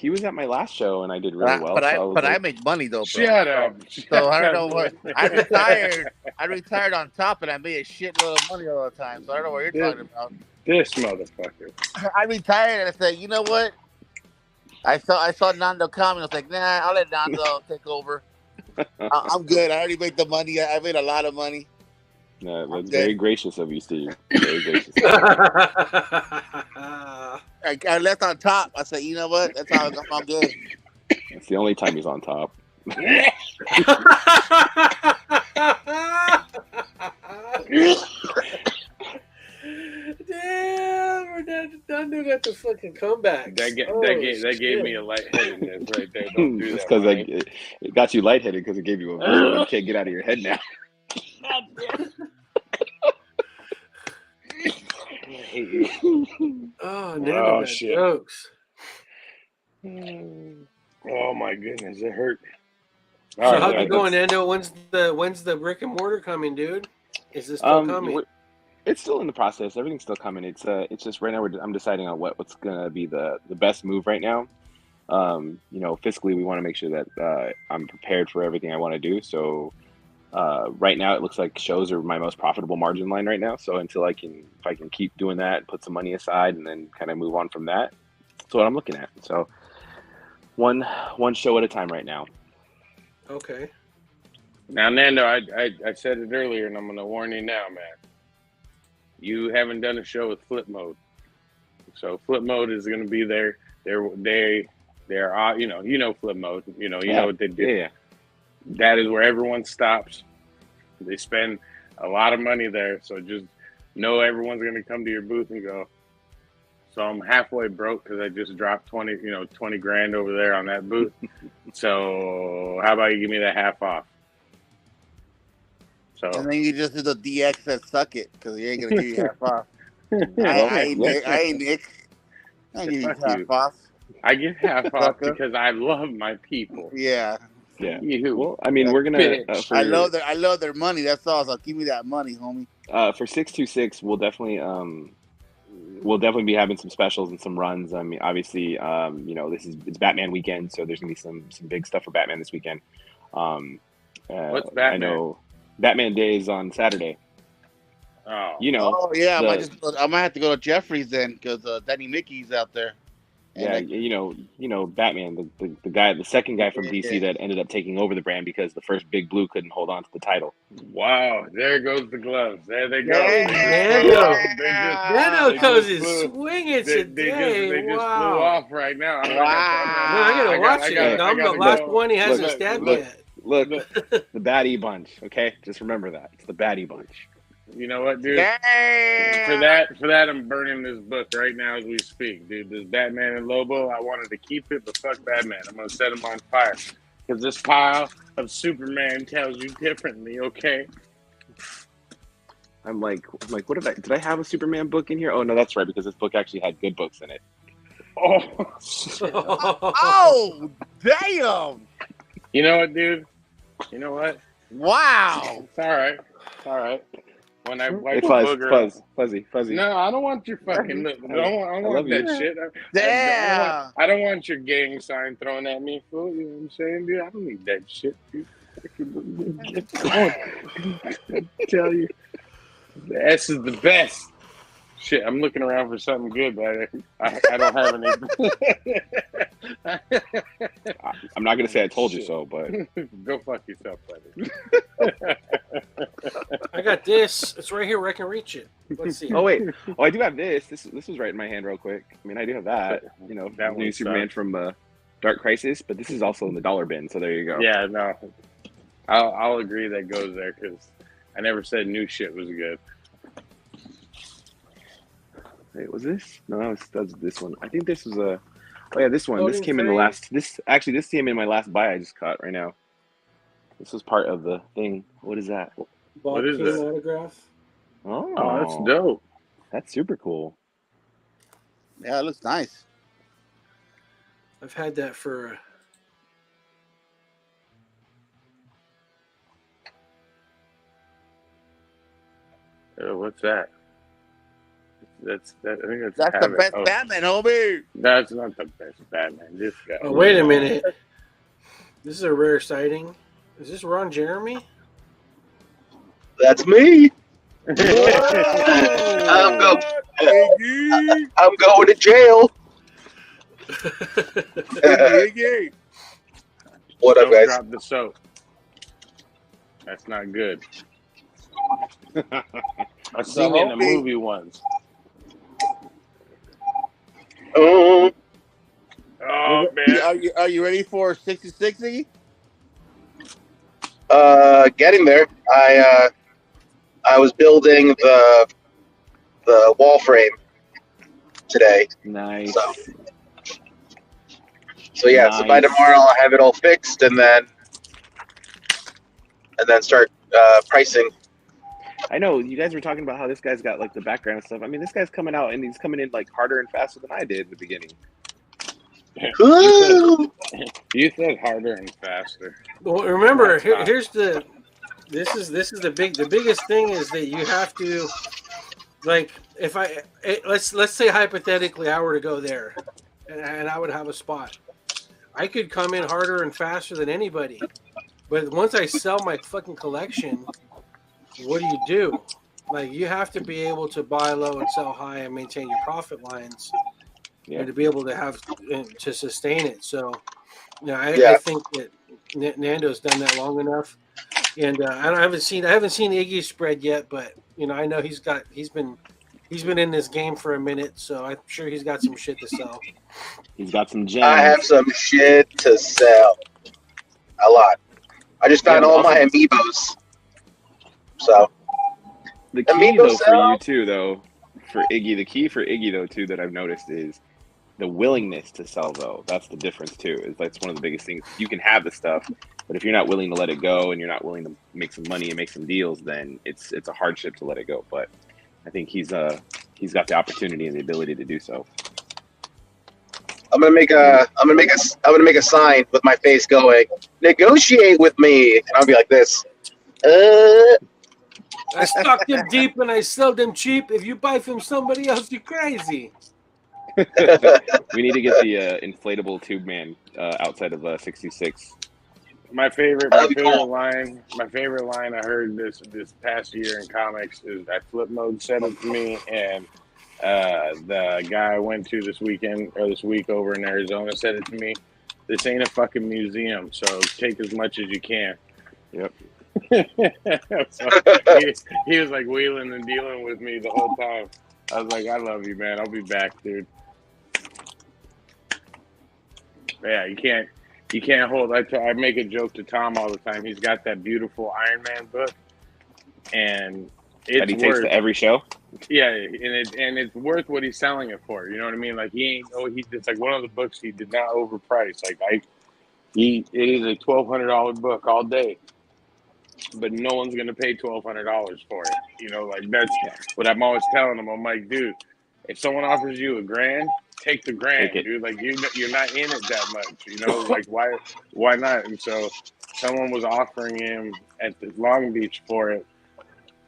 He was at my last show, and I did really well. So I was But I like, make money though, bro. Shut up. So I don't know what I retired. I retired on top, and I made a shitload of money all the time. So I don't know what you're talking about. This motherfucker. I retired, and I said, you know what? I saw Nando coming. I was like, nah, I'll let Nando take over. I'm good. I already made the money. I made a lot of money. no, I'm that's good. very gracious of you, Steve. Very gracious. I left on top. I said, you know what? That's how I'm good. It's the only time he's on top. Damn, Nando got the fucking comeback. That gave me a lightheadedness right there. Don't do Just that. because it got you lightheaded because it gave you a visual you can't get out of your head now. I hate you. Oh, Nando got shit. jokes. Oh my goodness, it hurt. So All right, how's it look, going, Nando? When's the brick and mortar coming, dude? Is this still coming? It's still in the process. Everything's still coming. It's just right now I'm deciding on what's gonna be the best move right now. Fiscally, we want to make sure that I'm prepared for everything I want to do. So right now, it looks like shows are my most profitable margin line right now. So if I can keep doing that, put some money aside, and then kind of move on from that, that's what I'm looking at. So one show at a time right now. Okay. now, Nando, I said it earlier, and I'm gonna warn you now, man. You haven't done a show with Flip Mode, so Flip Mode is gonna be there. They're Flip Mode. You know what they do. Yeah. That is where everyone stops. They spend a lot of money there, so just know everyone's gonna come to your booth and go, so I'm halfway broke because I just dropped 20 grand over there on that booth. So how about you give me that half off? So And then you just do the DX that suck it because he ain't gonna give you half off. I ain't Nick. I ain't give you Fuck half you. off. I get half off Sucker. because I love my people. Yeah. Yeah. You. Well, I mean, we're gonna. Bitch. I love their money. That's all. So give me that money, homie. For 626, we'll definitely be having some specials and some runs. I mean, obviously, it's Batman weekend, so there's gonna be some big stuff for Batman this weekend. What's Batman? I know Batman Day is on Saturday. Oh. Oh yeah, I might have to go to Jeffrey's then because Danny Mickey's out there. And Yeah, Batman, the guy, the second guy from DC that ended up taking over the brand because the first Big Blue couldn't hold on to the title. Wow, there goes the gloves. There they go. Nando goes is swinging today. They just wow. flew off right now. No, I gotta watch it. I'm the last one he hasn't stabbed yet. Look, the Baddie Bunch. Okay, just remember that it's the Baddie Bunch. You know what, dude? Damn. For that, I'm burning this book right now as we speak, dude. This Batman and Lobo, I wanted to keep it, but fuck Batman. I'm gonna set him on fire because this pile of Superman tells you differently. Okay. I'm like, what did I have a Superman book in here? Oh no, that's right, because this book actually had good books in it. Oh. Oh, damn. You know what, dude? You know what? Wow. It's all right. It's all right. When I wipe the booger, fuzzy. No, I don't want your fucking. I don't want that shit. Damn. I don't want your gang sign thrown at me, fool. You know what I'm saying, dude? I don't need that shit, dude. Get going. I tell you, the S is the best. Shit, I'm looking around for something good, but I don't have anything. I'm not gonna say I told you so, but go fuck yourself, buddy. I got this. It's right here where I can reach it. Let's see. oh wait, I do have this. This was right in my hand, real quick. I mean, I do have that. That new one Superman sucks. from Dark Crisis, but this is also in the dollar bin. So there you go. Yeah, no, I'll agree that goes there because I never said new shit was good. Wait, was this? No, that was this one. I think this was a. Oh yeah, this one. This Loading came in the frame. last. This came in my last buy I just caught right now. This was part of the thing. What is that? What is that? Autograph. Oh, Oh, that's dope. That's super cool. Yeah, it looks nice. I've had that for. What's that? I think that's That's the Havoc. best Oh, Batman, homie. that's not the best Batman. This guy. Oh, wait a minute. This is a rare sighting. Is this Ron Jeremy? That's me. I'm, Whoa. go- Iggy. I'm going to jail. Iggy. What up, Don't guys? drop the soap. That's not good. I've seen it in the homie. movie once. Oh, Oh man. Are you ready for 60-60? getting there. I was building the wall frame today. Nice. So yeah. So by Nice. tomorrow I'll have it all fixed, and then start pricing. I know you guys were talking about how this guy's got like the background and stuff. I mean, this guy's coming out and he's coming in like harder and faster than I did at the beginning. Ooh. You said harder and faster. Well, remember, That's not- here's the. This is the biggest thing is that you have to, like, if let's say hypothetically I were to go there, and I would have a spot, I could come in harder and faster than anybody, but once I sell my fucking collection, what do? Like, you have to be able to buy low and sell high and maintain your profit lines, Yeah. and to be able to have to sustain it. So, I Yeah. think that Nando's done that long enough. And I haven't seen Iggy's spread yet, but I know he's been in this game for a minute, so I'm sure he's got some shit to sell. He's got some gems. I have some shit to sell. A lot. I just found all my amiibos. So The key Amiibo though for sell. you too, though, for Iggy, the key for Iggy though too that I've noticed is the willingness to sell though. That's the difference too. That's one of the biggest things. You can have the stuff, but if you're not willing to let it go and you're not willing to make some money and make some deals, then it's a hardship to let it go. But I think he's got the opportunity and the ability to do so. I'm gonna make a sign with my face going, negotiate with me, and I'll be like this. I stock them deep and I sell them cheap. If you buy from somebody else, you're crazy. We need to get the inflatable tube man outside of 66. My favorite That'd be cool. line I heard this past year in comics is that Flip Mode said it to me, and the guy I went to this week over in Arizona said it to me. This ain't a fucking museum, so take as much as you can. Yep. So he was like wheeling and dealing with me the whole time. I was like, I love you, man. I'll be back, dude. Yeah, you can't hold. I make a joke to Tom all the time. He's got that beautiful Iron Man book, and That he takes to every show. yeah, and it's worth what he's selling it for. You know what I mean? Like it's like one of the books he did not overprice. Like it is a $1,200 book all day, but no one's gonna pay $1,200 for it. Like that's what I'm always telling him. I'm like, dude, if someone offers you $1,000, take the grand, Take it. dude. Like you're not in it that much. Like why not? And so someone was offering him at the Long Beach for it,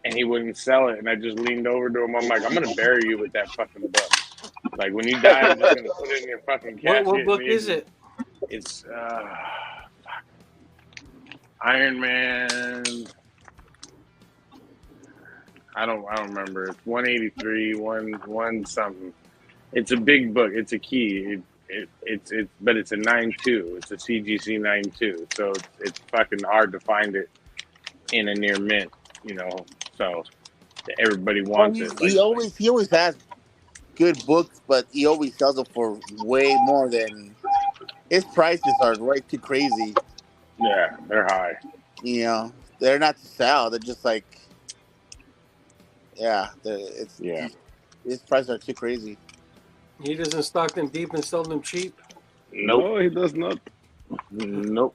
and he wouldn't sell it. And I just leaned over to him. I'm like, I'm gonna bury you with that fucking book. Like when you die, I'm just gonna put it in your fucking casket. What book is it? It's Iron Man. I don't remember. It's 183, one something. It's a big book. It's a key. But it's a 9.2. It's a CGC 9.2. So it's fucking hard to find it in a near mint. So everybody wants it. He always has good books, but he always sells them for way more than his prices are way too crazy. Yeah, they're high. They're not to sell. They're just like, his prices are too crazy. He doesn't stock them deep and sell them cheap. Nope. No, he does not. Nope.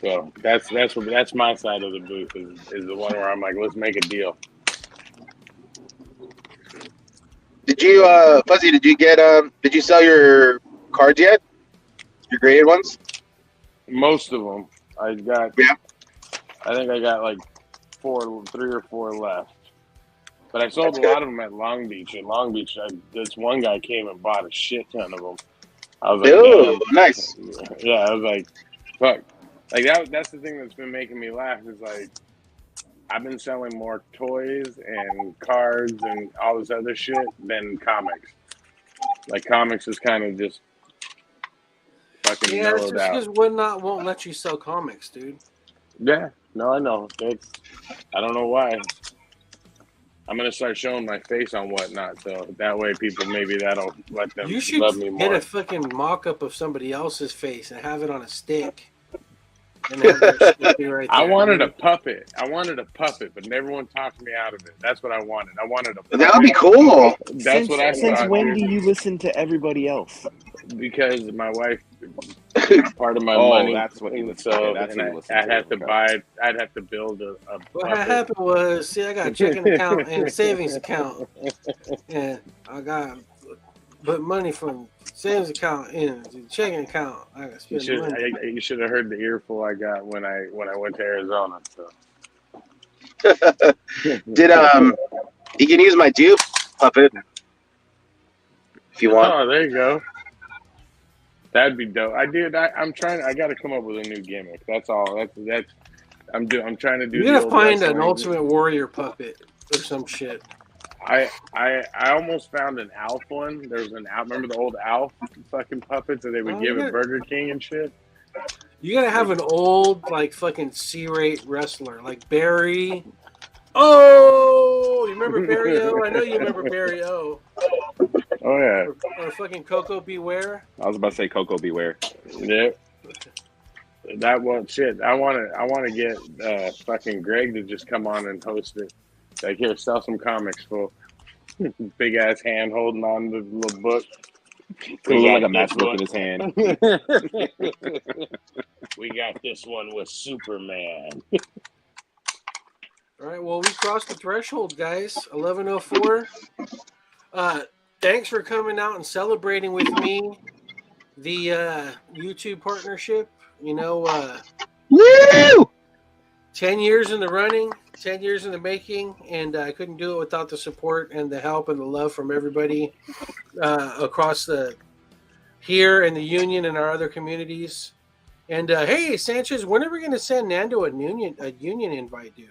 So that's my side of the booth is the one where I'm like, let's make a deal. Did you, Fuzzy? Did you sell your cards yet? Your graded ones? Most of them. I got. Yeah. I think I got like 3 or 4 left. But I sold That's a good. lot of them at Long Beach. In Long Beach, this one guy came and bought a shit ton of them. I was like, Ooh, damn. nice. Yeah, I was like, fuck. Like that's the thing that's been making me laugh is like I've been selling more toys and cards and all this other shit than comics. Like comics is kind of just fucking Yeah, it's mellowed just out. because Whatnot won't let you sell comics, dude. Yeah, no, I know. I don't know why. I'm gonna start showing my face on Whatnot, so that way people maybe that'll let them You should love me get more. a fucking mock-up of somebody else's face and have it on a stick. And have that shit be right there. I wanted a dude. puppet. But everyone talked me out of it. That's what I wanted. I wanted a puppet. That would be cool. That's what I Since thought, when dude. do you listen to everybody else? Because my wife part of my Oh, money. that's what you and listen to. so That's what you listen I'd to. have to Okay. buy. I'd have to build a What puppet. happened was, see, I got a checking account and a savings account, and I got put money from savings account in the checking account. I got to spend money. You should have heard the earful I got when I went to Arizona. So. Did you can use my dupe puppet if you want. Oh, there you go. That'd be dope. I'm trying. I got to come up with a new gimmick. That's all. That's. I'm trying to do. You the gotta old find an wrestling. Ultimate Warrior puppet or some shit. I almost found an Alf one. There's an Alf. Remember the old Alf fucking puppets that they would Oh, give yeah. at Burger King and shit. You gotta have an old, like, fucking C-rate wrestler, like Barry. Oh, you remember Barry O? I know you remember Barry O. Oh yeah. Or fucking Coco Beware. I was about to say Coco Beware. Yeah. That one shit. I want to get fucking Greg to just come on and host it. Like, here, sell some comics, fool. Big ass hand holding on to the little book. It's gonna look like a matchbook in his hand. We got this one with Superman. All right, well, we crossed the threshold, guys. 11:04. Thanks for coming out and celebrating with me the YouTube partnership. You know, Woo! 10 years in the running, 10 years in the making, and I couldn't do it without the support and the help and the love from everybody across here in the union and our other communities. And hey, Sanchez, when are we going to send Nando a union invite, dude?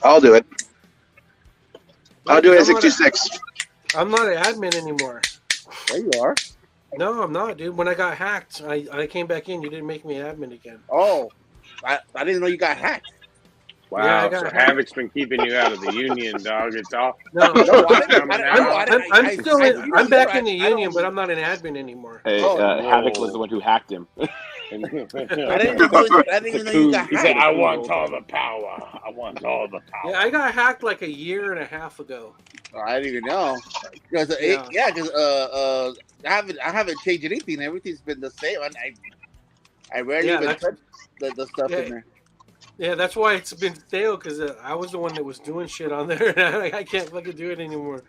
I'll do it. I'll do it at I'm not 626. I'm not an admin anymore. There you are. No, I'm not, dude. When I got hacked, I came back in. You didn't make me an admin again. Oh, I didn't know you got hacked. Wow, Yeah, I got so hacked. Havoc's been keeping you out of the union, dog. It's all No, No, I'm still in. I'm back in the I don't- union, but I'm not an admin anymore. Hey, Oh, Havoc was the one who hacked him. I didn't even know you got He hacked. said, I want all the power. I want all the power. Yeah, I got hacked like a year and a half ago. I didn't even know. Because I haven't changed anything. Everything's been the same. I rarely Yeah, even that's- touch the stuff Yeah. in there. Yeah, that's why it's been stale, because I was the one that was doing shit on there, and I can't fucking do it anymore.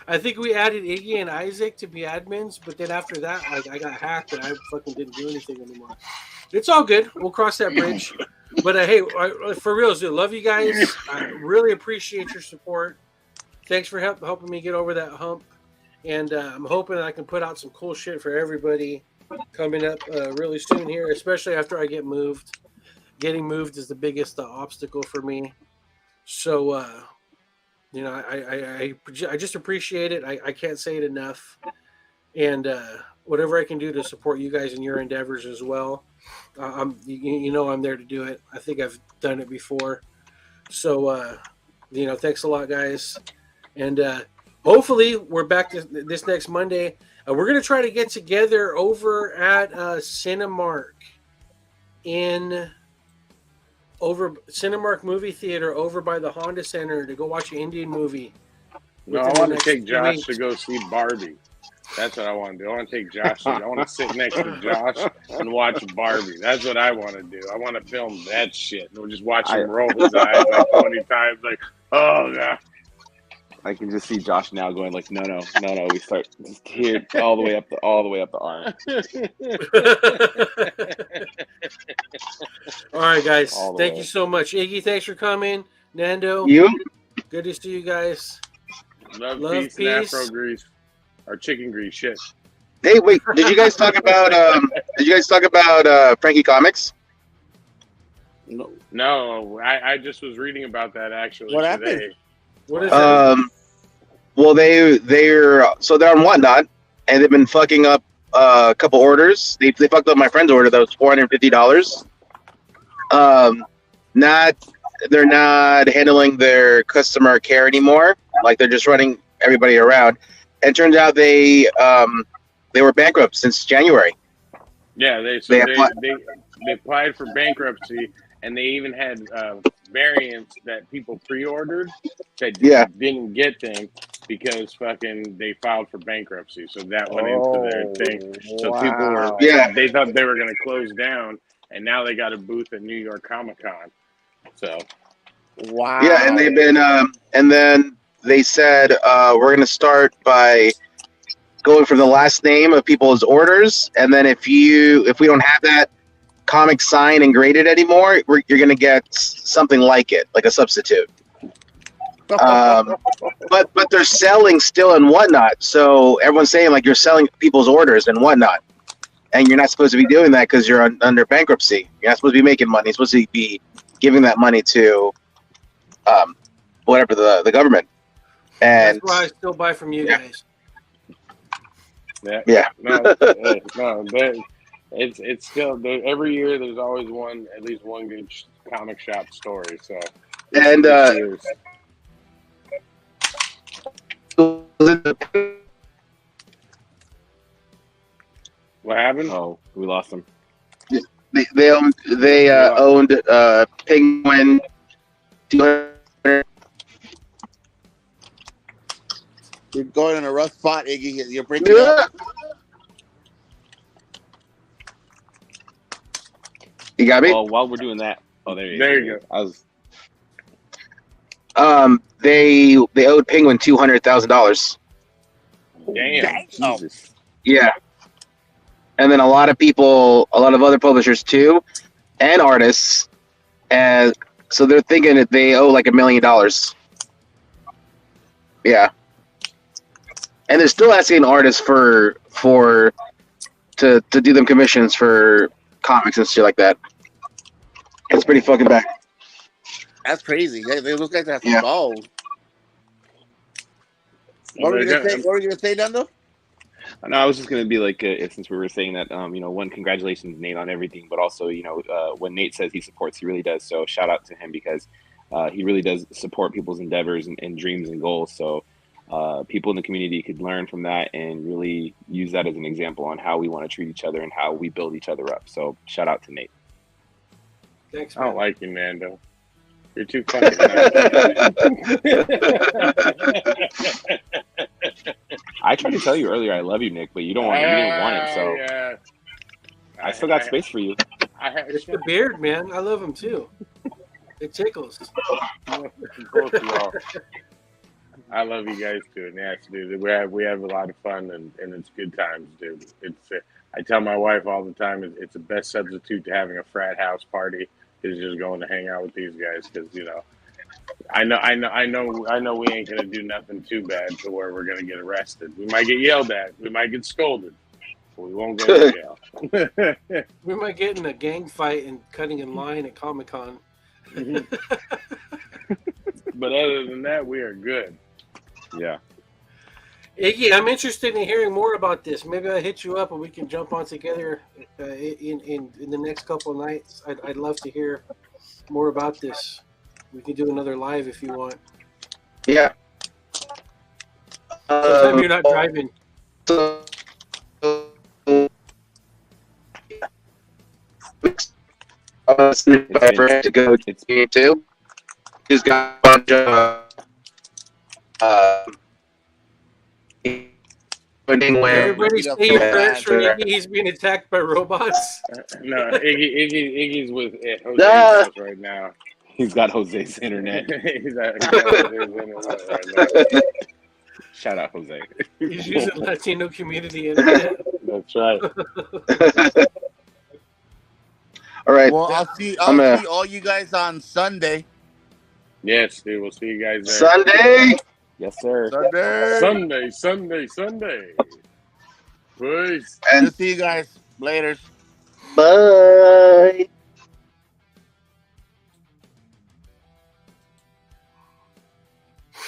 I think we added Iggy and Isaac to be admins, but then after that, like, I got hacked and I fucking didn't do anything anymore. It's all good. We'll cross that bridge. But hey, for real, dude, love you guys. I really appreciate your support. Thanks for helping me get over that hump. And I'm hoping I can put out some cool shit for everybody coming up really soon here, especially after I get moved. Getting moved is the biggest obstacle for me. So, you know, I just appreciate it. I can't say it enough. And whatever I can do to support you guys in your endeavors as well, you know, I'm there to do it. I think I've done it before. So, you know, thanks a lot, guys. And hopefully we're back this next Monday. We're going to try to get together over at Cinemark Cinemark movie theater over by the Honda Center to go watch an Indian movie. No, I want to take Josh to go see Barbie. That's what I want to do. I want to take Josh. I want to sit next to Josh and watch Barbie. That's what I want to do. I want to film that shit. And we'll just watch him roll his eyes like 20 times. Like, oh, God. I can just see Josh now going like, no. We start just here all the way up the arm. All right, guys. All the Thank way. you so much. Iggy, thanks for coming. Nando, You? good to see you guys. Love, Love, peace, and peace. Afro grease. Or chicken grease, shit. Hey, wait. Did you guys talk about Frankie Comics? No, I just was reading about that actually What today. happened? What is that? Well, they're on Whatnot, and they've been fucking up a couple orders. They fucked up my friend's order that was $450. They're not handling their customer care anymore. Like they're just running everybody around. And it turns out they were bankrupt since January. Yeah, they applied for bankruptcy, and they even had variants that people pre-ordered that didn't get them because fucking they filed for bankruptcy. So that went into their thing. So people were they thought they were going to close down, and now they got a booth at New York Comic Con. So Yeah, and they've been and then they said we're going to start by going from the last name of people's orders, and then if we don't have that comic signed and graded anymore, you're going to get something like it, like a substitute. But they're selling still and whatnot, so everyone's saying like you're selling people's orders and whatnot, and you're not supposed to be doing that because you're under bankruptcy. You're not supposed to be making money. You're supposed to be giving that money to whatever the government. And That's why I still buy from you guys. Yeah. No, it's still every year. There's always at least one good comic shop story. So and what happened? Oh, we lost him. they owned Penguin 200. You're going in a rough spot, Iggy. You're breaking up. You got me? Well, while we're doing that, there you go. I was. They owed Penguin $200,000. Damn. Jesus. Yeah. And then a lot of other publishers too, and artists, and so they're thinking that they owe like $1 million. Yeah. And they're still asking artists to do them commissions for comics and shit like that. It's pretty fucking bad. That's crazy. They look like they have some balls. What were you gonna say, Nando? No, I was just gonna be like, since we were saying that, one, congratulations, Nate, on everything, but also, when Nate says he supports, he really does. So shout out to him because he really does support people's endeavors and dreams and goals. So people in the community could learn from that and really use that as an example on how we want to treat each other and how we build each other up. So shout out to Nate. Thanks, I don't like you, Nando. You're too fucking nice. I tried to tell you earlier I love you, Nick, but you didn't want it. So yeah. I still got space for you. It's the beard, man. I love him too. It tickles. Both of y'all. I love you guys too, and yes, dude, we have a lot of fun and it's good times, dude. It's I tell my wife all the time it's the best substitute to having a frat house party is just going to hang out with these guys because I know we ain't gonna do nothing too bad to where we're gonna get arrested. We might get yelled at, we might get scolded, but we won't go to jail. We might get in a gang fight and cutting in line at Comic-Con. But other than that, we are good. Yeah. Iggy, I'm interested in hearing more about this. Maybe I'll hit you up and we can jump on together in the next couple of nights. I'd love to hear more about this. We can do another live if you want. Yeah. Sometime you're not driving. To go to. Just got a bunch of everybody say your prayers for Iggy. He's being attacked by robots. No, Iggy's with Jose's right now. He's got Jose's internet. He's got Jose's internet right now. Shout out, Jose. He's using Latino community internet. That's right. All right. Well, I'm I'll gonna see all you guys on Sunday. Yes, dude. We'll see you guys there. Sunday. Yes, sir. Sunday. Peace. And Good to see you guys. Later. bye.